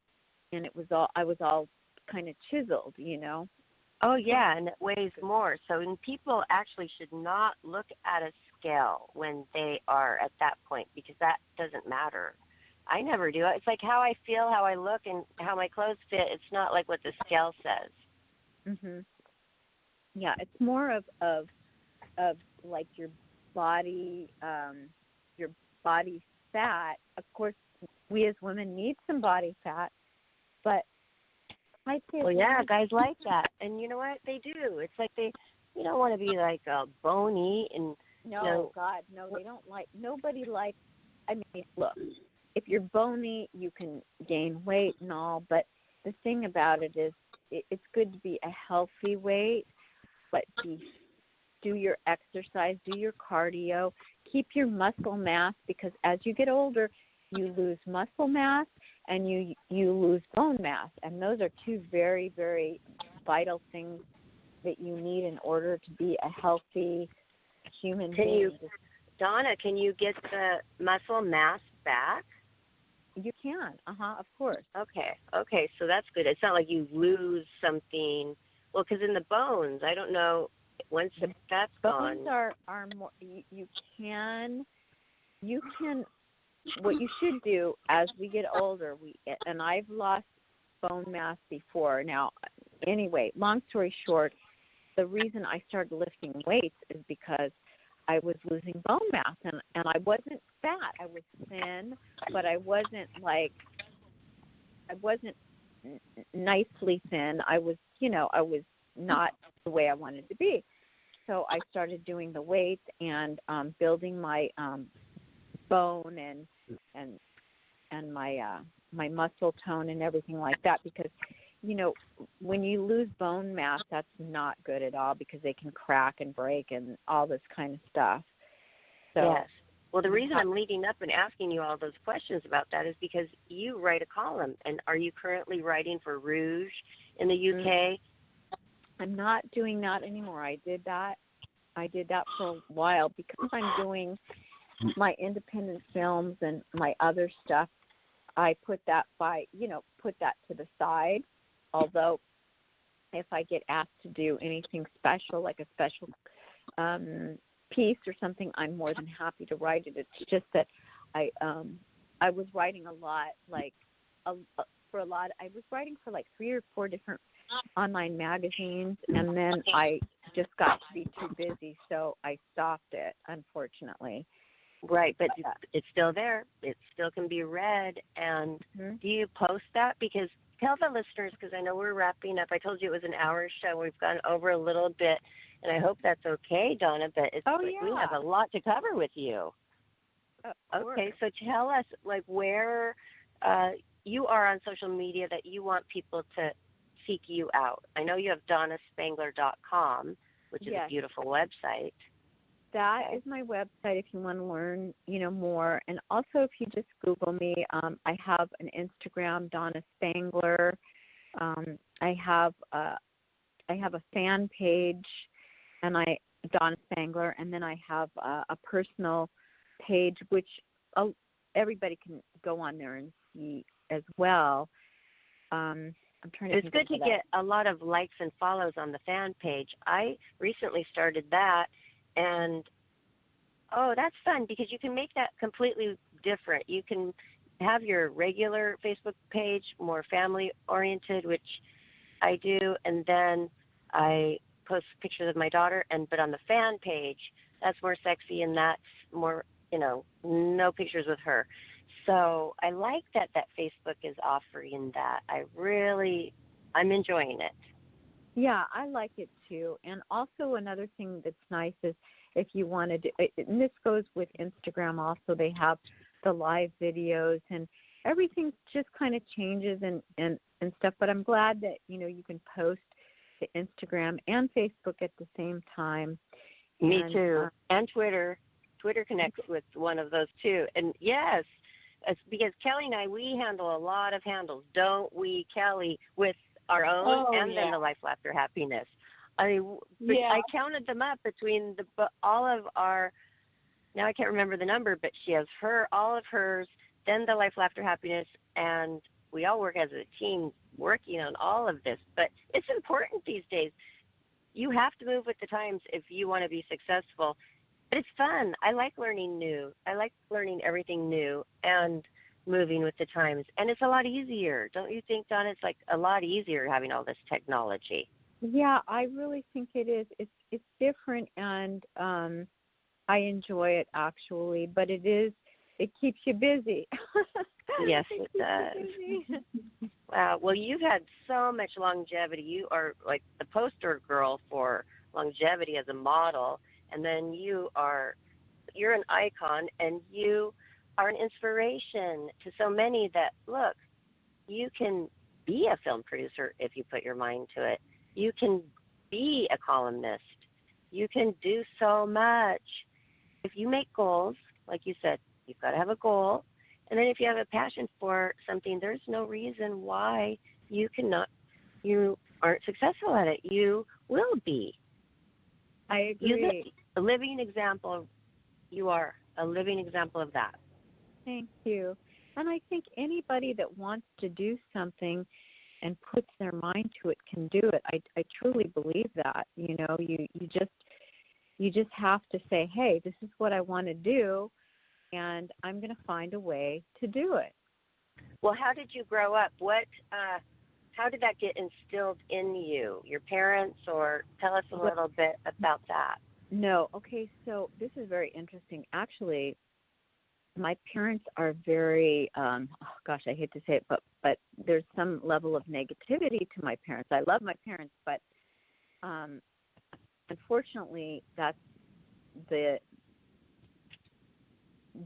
and I was all kind of chiseled, Oh, yeah, and it weighs more. So people actually should not look at a scale when they are at that point, because that doesn't matter. I never do. It's like how I feel, how I look, and how my clothes fit. It's not like what the scale says. Mhm. Yeah, it's more of like your body fat. Of course, we as women need some body fat, but I'd say, well, yeah, guys like that, and you know what? They do. It's like you don't want to be like bony and. No, God, no, they don't like. Nobody likes. I mean, look, if you're bony, you can gain weight and all, but the thing about it is, it's good to be a healthy weight, but do your exercise, do your cardio, keep your muscle mass, because as you get older, you lose muscle mass and you lose bone mass, and those are two very, very vital things that you need in order to be a healthy human being. Donna, can you get the muscle mass back? You can, of course. Okay, so that's good. It's not like you lose something. Well, because in the bones, I don't know, once that's gone. Bones are more, you can, what you should do as we get older, and I've lost bone mass before. Now, anyway, long story short, the reason I started lifting weights is because I was losing bone mass, and I wasn't fat. I was thin, but I wasn't nicely thin. I was not the way I wanted to be. So I started doing the weights and building my bone and my muscle tone and everything like that, because when you lose bone mass, that's not good at all, because they can crack and break and all this kind of stuff. So, yes. Well, the reason I'm leading up and asking you all those questions about that is because you write a column. And are you currently writing for Rouge in the UK? I'm not doing that anymore. I did that for a while, because I'm doing my independent films and my other stuff. I put that to the side. Although, if I get asked to do anything special, like a special piece or something, I'm more than happy to write it. It's just that I was writing a lot, I was writing for like 3 or 4 different online magazines, and then I just got to be too busy, so I stopped it, unfortunately. Right, but it's still there. It still can be read. And do you post that? Because tell the listeners, because I know we're wrapping up. I told you it was an hour show. We've gone over a little bit, and I hope that's okay, Donna, but we have a lot to cover with you. Okay, so tell us, where you are on social media that you want people to seek you out. I know you have donnaspangler.com, which is a beautiful website. That is my website if you want to learn, more. And also, if you just Google me, I have an Instagram, Donna Spangler. I have a fan page, and Donna Spangler, and then I have a personal page, which everybody can go on there and see as well. I'm trying to. It's good to get a lot of likes and follows on the fan page. I recently started that. And, that's fun, because you can make that completely different. You can have your regular Facebook page, more family-oriented, which I do, and then I post pictures of my daughter. But on the fan page, that's more sexy, and that's more, no pictures with her. So I like that Facebook is offering that. I'm enjoying it. Yeah, I like it too. And also another thing that's nice is if you want to do, and this goes with Instagram also, they have the live videos, and everything just kind of changes and stuff. But I'm glad that, you can post to Instagram and Facebook at the same time. Me and, too. And Twitter. Twitter connects with one of those too. And yes, it's because Kelly and I, we handle a lot of handles, don't we, Kelly, with our own then the Life, Laughter, Happiness. I counted them up between all of our, now I can't remember the number, but she has all of hers, then the Life, Laughter, Happiness, and we all work as a team working on all of this. But it's important these days. You have to move with the times if you want to be successful. But it's fun. I like learning new. I like learning everything new and moving with the times. And it's a lot easier. Don't you think, Donna? It's like a lot easier having all this technology. Yeah, I really think it is. It's different, and I enjoy it actually. But it keeps you busy. Yes, it does. Wow. Well, you've had so much longevity. You are like the poster girl for longevity as a model. And then you're an icon, and you are an inspiration to so many that, look, you can be a film producer if you put your mind to it. You can be a columnist. You can do so much. If you make goals, like you said, you've got to have a goal. And then if you have a passion for something, there's no reason why you aren't successful at it. You will be. I agree. A living example. You are a living example of that. Thank you. And I think anybody that wants to do something and puts their mind to it can do it. I truly believe that. You know, you just have to say, hey, this is what I want to do, and I'm going to find a way to do it. Well, how did you grow up? How did that get instilled in you? Your parents, or tell us a little bit about that. No. Okay, so this is very interesting. Actually, my parents are very, I hate to say it, but there's some level of negativity to my parents. I love my parents, but unfortunately, that's the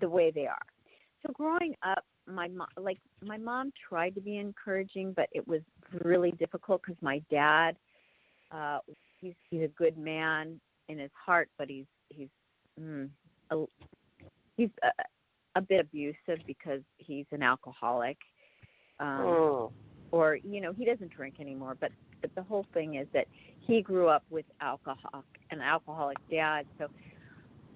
way they are. So growing up, my mom tried to be encouraging, but it was really difficult because my dad, he's a good man in his heart, but he's a bit abusive because he's an alcoholic, or he doesn't drink anymore. But the whole thing is that he grew up with an alcoholic dad. So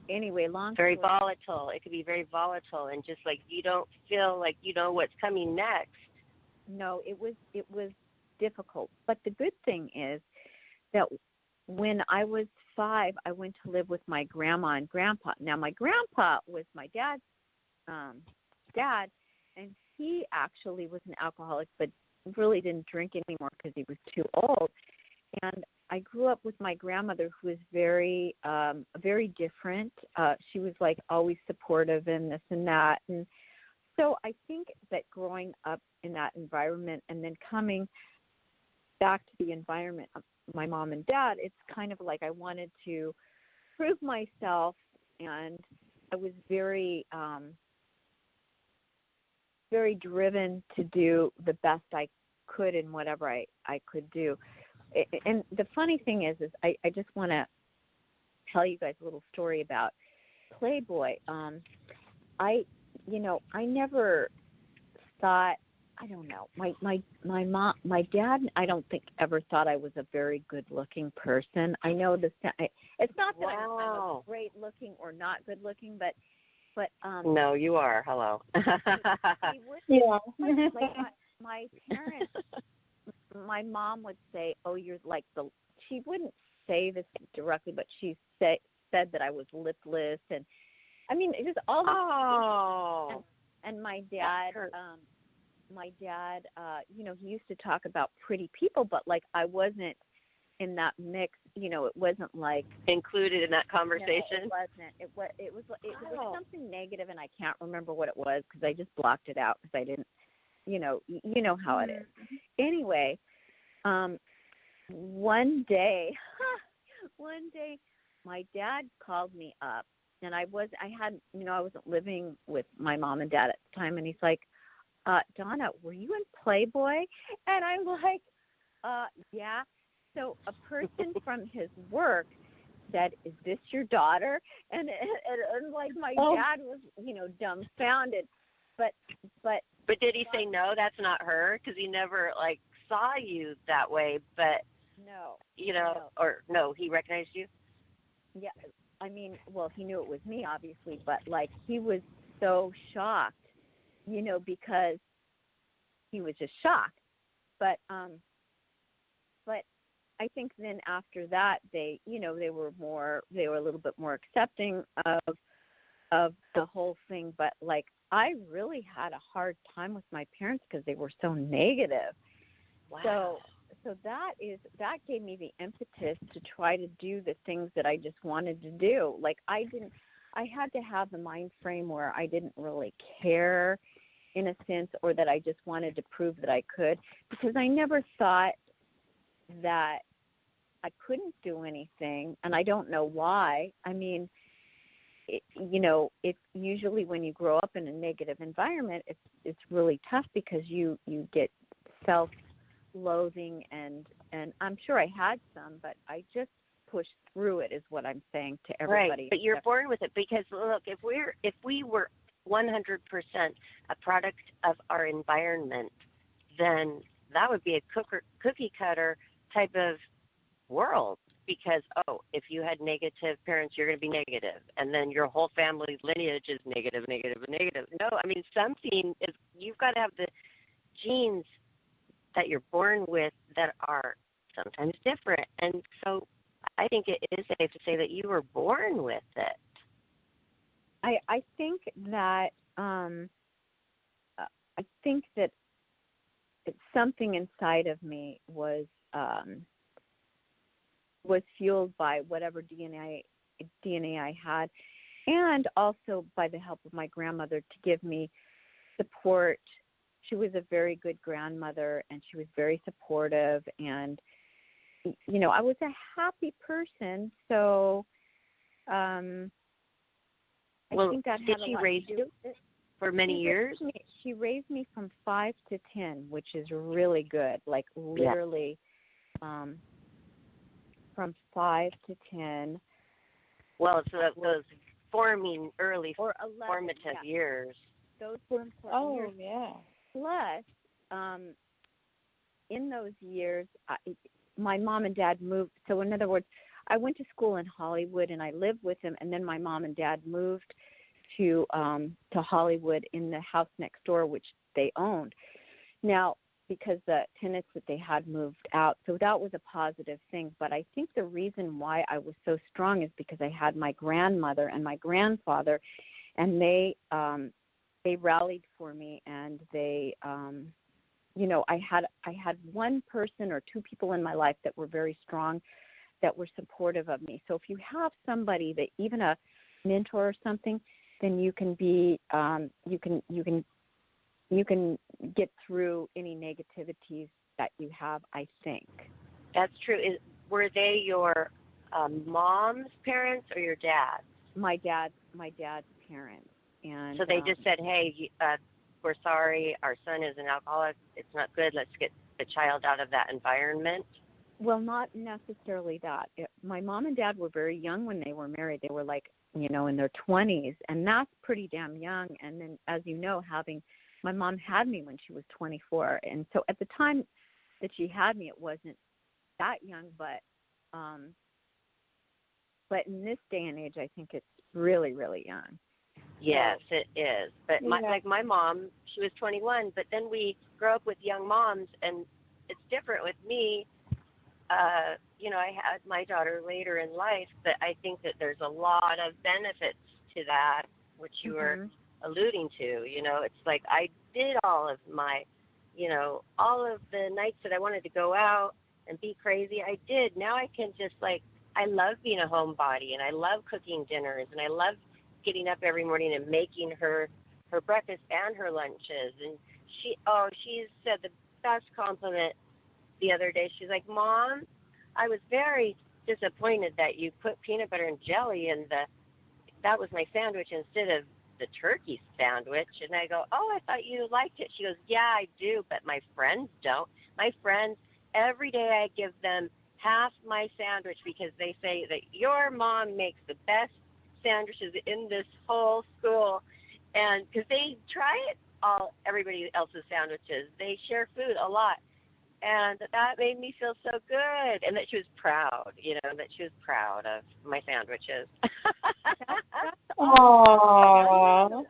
anyway, very volatile. It could be very volatile, and just like you don't feel like you know what's coming next. No, it was difficult. But the good thing is that when I was 5, I went to live with my grandma and grandpa. Now, my grandpa was my dad's dad, and he actually was an alcoholic, but really didn't drink anymore because he was too old. And I grew up with my grandmother, who was very different. She was like always supportive and this and that. And so I think that growing up in that environment and then coming back to the environment of my mom and dad, it's kind of like I wanted to prove myself, and I was very driven to do the best I could in whatever I could do. And the funny thing is I just want to tell you guys a little story about Playboy. I never thought, I don't know, my mom, my dad, I don't think ever thought I was a very good looking person. I know it's not that I'm great looking or not good looking, but no, you are. Hello. My parents, my mom would say, "Oh, you're like the." She wouldn't say this directly, but she said that I was lipless, and I mean, it was all. Oh. And my dad, he used to talk about pretty people, but like I wasn't in that mix. It wasn't like included in that conversation. No, it wasn't. It was something negative, and I can't remember what it was because I just blocked it out because I didn't. You know how it is. Anyway, one day, my dad called me up, and I wasn't living with my mom and dad at the time, and he's like, Donna, were you in Playboy? And I'm like, yeah. So a person from his work said, "Is this your daughter?" And like my dad was, dumbfounded. But did he say no? That's not her, because he never like saw you that way. But no, or no, he recognized you. Yeah, I mean, well, he knew it was me, obviously, but like he was so shocked, because he was just shocked. But I think then after that, they were a little bit more accepting of the whole thing. But like, I really had a hard time with my parents because they were so negative. Wow. So that gave me the impetus to try to do the things that I just wanted to do. Like I had to have the mind frame where I didn't really care in a sense, or that I just wanted to prove that I could, because I never thought that I couldn't do anything, and I don't know why. I mean, it's usually when you grow up in a negative environment, it's really tough because you get self-loathing, and I'm sure I had some, but I just pushed through it, is what I'm saying to everybody. Right, but you're born with it, because look, if we were 100% a product of our environment, then that would be a cookie cutter type of world, because if you had negative parents, you're going to be negative, and then your whole family lineage is negative. No, I mean, something is, you've got to have the genes that you're born with that are sometimes different, and so I think it is safe to say that you were born with it. I think that something inside of me was fueled by whatever DNA I had, and also by the help of my grandmother to give me support. She was a very good grandmother, and she was very supportive, and I was a happy person, so I think that did she raise you for many years? She raised me from 5 to 10, which is really good. Like literally, from 5 to 10. Well, so that was forming early or 11, formative years. Those were important years. Yeah. Plus, in those years, my mom and dad moved. So in other words, I went to school in Hollywood, and I lived with them, and then my mom and dad moved to Hollywood in the house next door, which they owned. Now, because the tenants that they had moved out, so that was a positive thing. But I think the reason why I was so strong is because I had my grandmother and my grandfather, and they rallied for me, and they I had one person or two people in my life that were very strong, that were supportive of me. So if you have somebody, that even a mentor or something, then you can be you can get through any negativities that you have, I think. That's true. Were they your mom's parents or your dad's? My dad's parents. And so they just said, hey, we're sorry, our son is an alcoholic. It's not good. Let's get the child out of that environment. Well, not necessarily that. My mom and dad were very young when they were married. They were like, in their 20s, and that's pretty damn young. And then, as you know, my mom had me when she was 24. And so at the time that she had me, it wasn't that young, but in this day and age, I think it's really, really young. Yes, it is. But my mom, she was 21, but then we grew up with young moms, and it's different with me. I had my daughter later in life, but I think that there's a lot of benefits to that, which you were alluding to. It's like I did all of my, all of the nights that I wanted to go out and be crazy, I did. Now I can just I love being a homebody, and I love cooking dinners, and I love getting up every morning and making her breakfast and her lunches. And she said the best compliment the other day. She's like, Mom, I was very disappointed that you put peanut butter and jelly in that was my sandwich instead of the turkey sandwich. And I go, oh, I thought you liked it. She goes, yeah, I do, but my friends don't. My friends, every day I give them half my sandwich because they say that your mom makes the best sandwiches in this whole school, and because they try everybody else's sandwiches, they share food a lot, and that made me feel so good, and that she was proud, that she was proud of my sandwiches. That's Aww. awesome.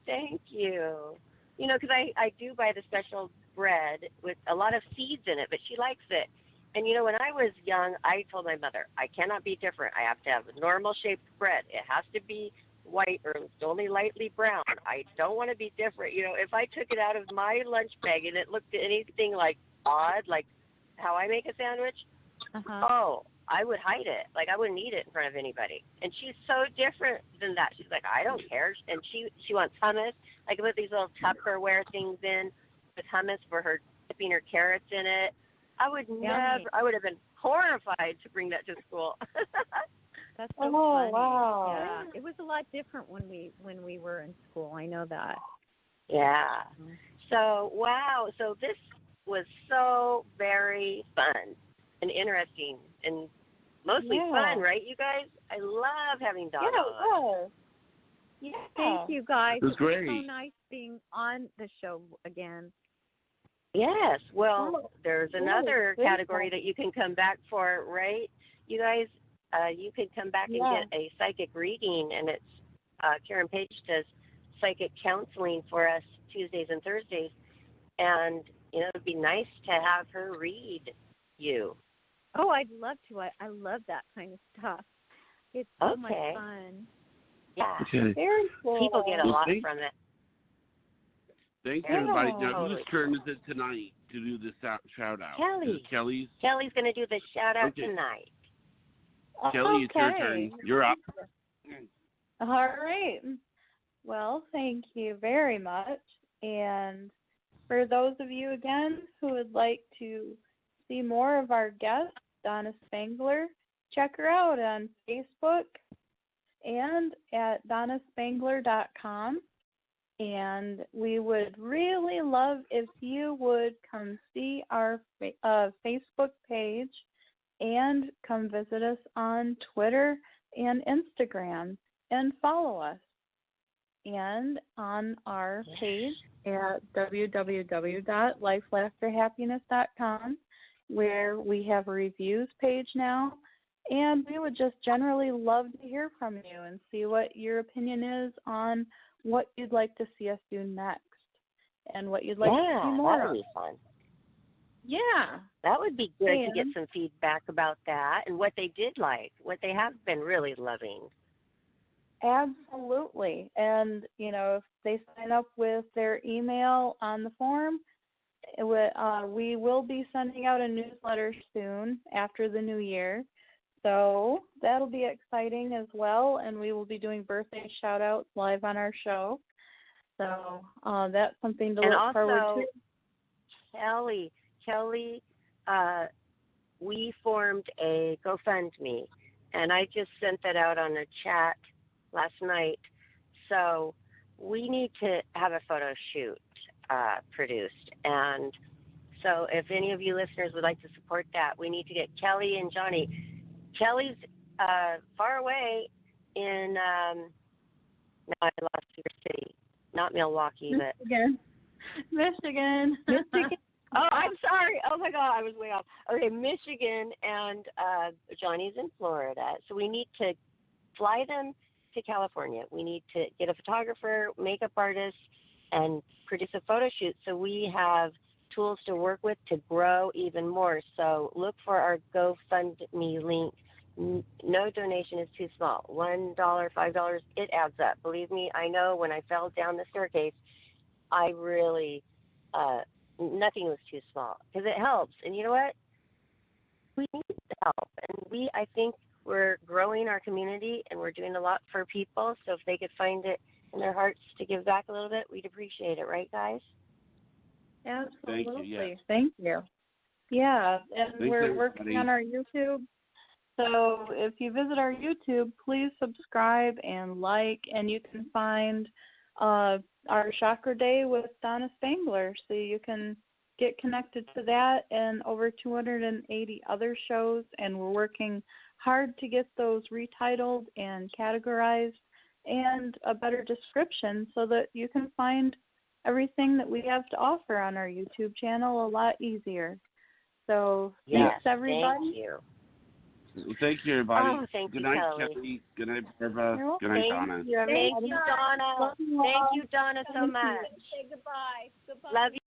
Thank you. Because I do buy the special bread with a lot of seeds in it, but she likes it. And, when I was young, I told my mother, I cannot be different. I have to have normal-shaped bread. It has to be white or only lightly brown. I don't want to be different. If I took it out of my lunch bag and it looked anything like odd, like how I make a sandwich, I would hide it. Like, I wouldn't eat it in front of anybody. And she's so different than that. She's like, I don't care. And she wants hummus. I can put these little Tupperware things in with hummus for her, dipping her carrots in it. I would have been horrified to bring that to school. That's so funny. Wow. Yeah, it was a lot different when we were in school. I know that. Yeah. So, wow. So this was so very fun and interesting and mostly fun, right, you guys? I love having Donna on. Yeah. Thank you, guys. It was great. So nice being on the show again. Yes. Well, there's another category that you can come back for, right? You guys, you can come back and get a psychic reading, and it's Karen Page does psychic counseling for us Tuesdays and Thursdays, and it'd be nice to have her read you. Oh, I'd love to. I love that kind of stuff. It's so much fun. Yeah. Okay. Very cool. People get a lot from it. Thanks, everybody. Now, whose turn is it tonight to do the shout-out? Kelly. Kelly's? Kelly's going to do the shout-out tonight. Kelly, it's your turn. You're up. All right. Well, thank you very much. And for those of you, again, who would like to see more of our guest, Donna Spangler, check her out on Facebook and at donnaspangler.com. And we would really love if you would come see our Facebook page and come visit us on Twitter and Instagram and follow us. And on our page at www.lifelaughterhappiness.com, where we have a reviews page now. And we would just generally love to hear from you and see what your opinion is on what you'd like to see us do next and what you'd like to see more of. Yeah, that would be fun. Yeah. That would be good to get some feedback about that and what they did like, what they have been really loving. Absolutely. And, if they sign up with their email on the form, we will be sending out a newsletter soon after the new year. So that'll be exciting as well. And we will be doing birthday shout-outs live on our show. So that's something to look forward to. Kelly, we formed a GoFundMe, and I just sent that out on a chat last night. So we need to have a photo shoot produced. And so if any of you listeners would like to support that, we need to get Kelly and Johnny. Kelly's far away in, now I lost your city, not Milwaukee, but Michigan. Oh, I'm sorry. Oh, my God, I was way off. Okay, Michigan, and Johnny's in Florida. So we need to fly them to California. We need to get a photographer, makeup artist, and produce a photo shoot so we have tools to work with to grow even more. So look for our GoFundMe link. No donation is too small. $1, $5, it adds up. Believe me, I know when I fell down the staircase, I really, nothing was too small because it helps. And you know what? We need help. And I think we're growing our community and we're doing a lot for people. So if they could find it in their hearts to give back a little bit, we'd appreciate it. Right, guys? Absolutely. Thank you. Yeah. Thank you. Yeah, and Thanks, we're everybody. working on our YouTube. So if you visit our YouTube, please subscribe and like, and you can find our Chakra Day with Donna Spangler, so you can get connected to that and over 280 other shows, and we're working hard to get those retitled and categorized and a better description so that you can find everything that we have to offer on our YouTube channel a lot easier. So thanks, everybody. Thank you. Well, thank you, everybody. Oh, thank Good you, night, Kelly. Kelly. Good night, Barbara. Good night, Donna. Thank you, Donna. Thank you, Donna, so much. Say goodbye. Goodbye. Love you.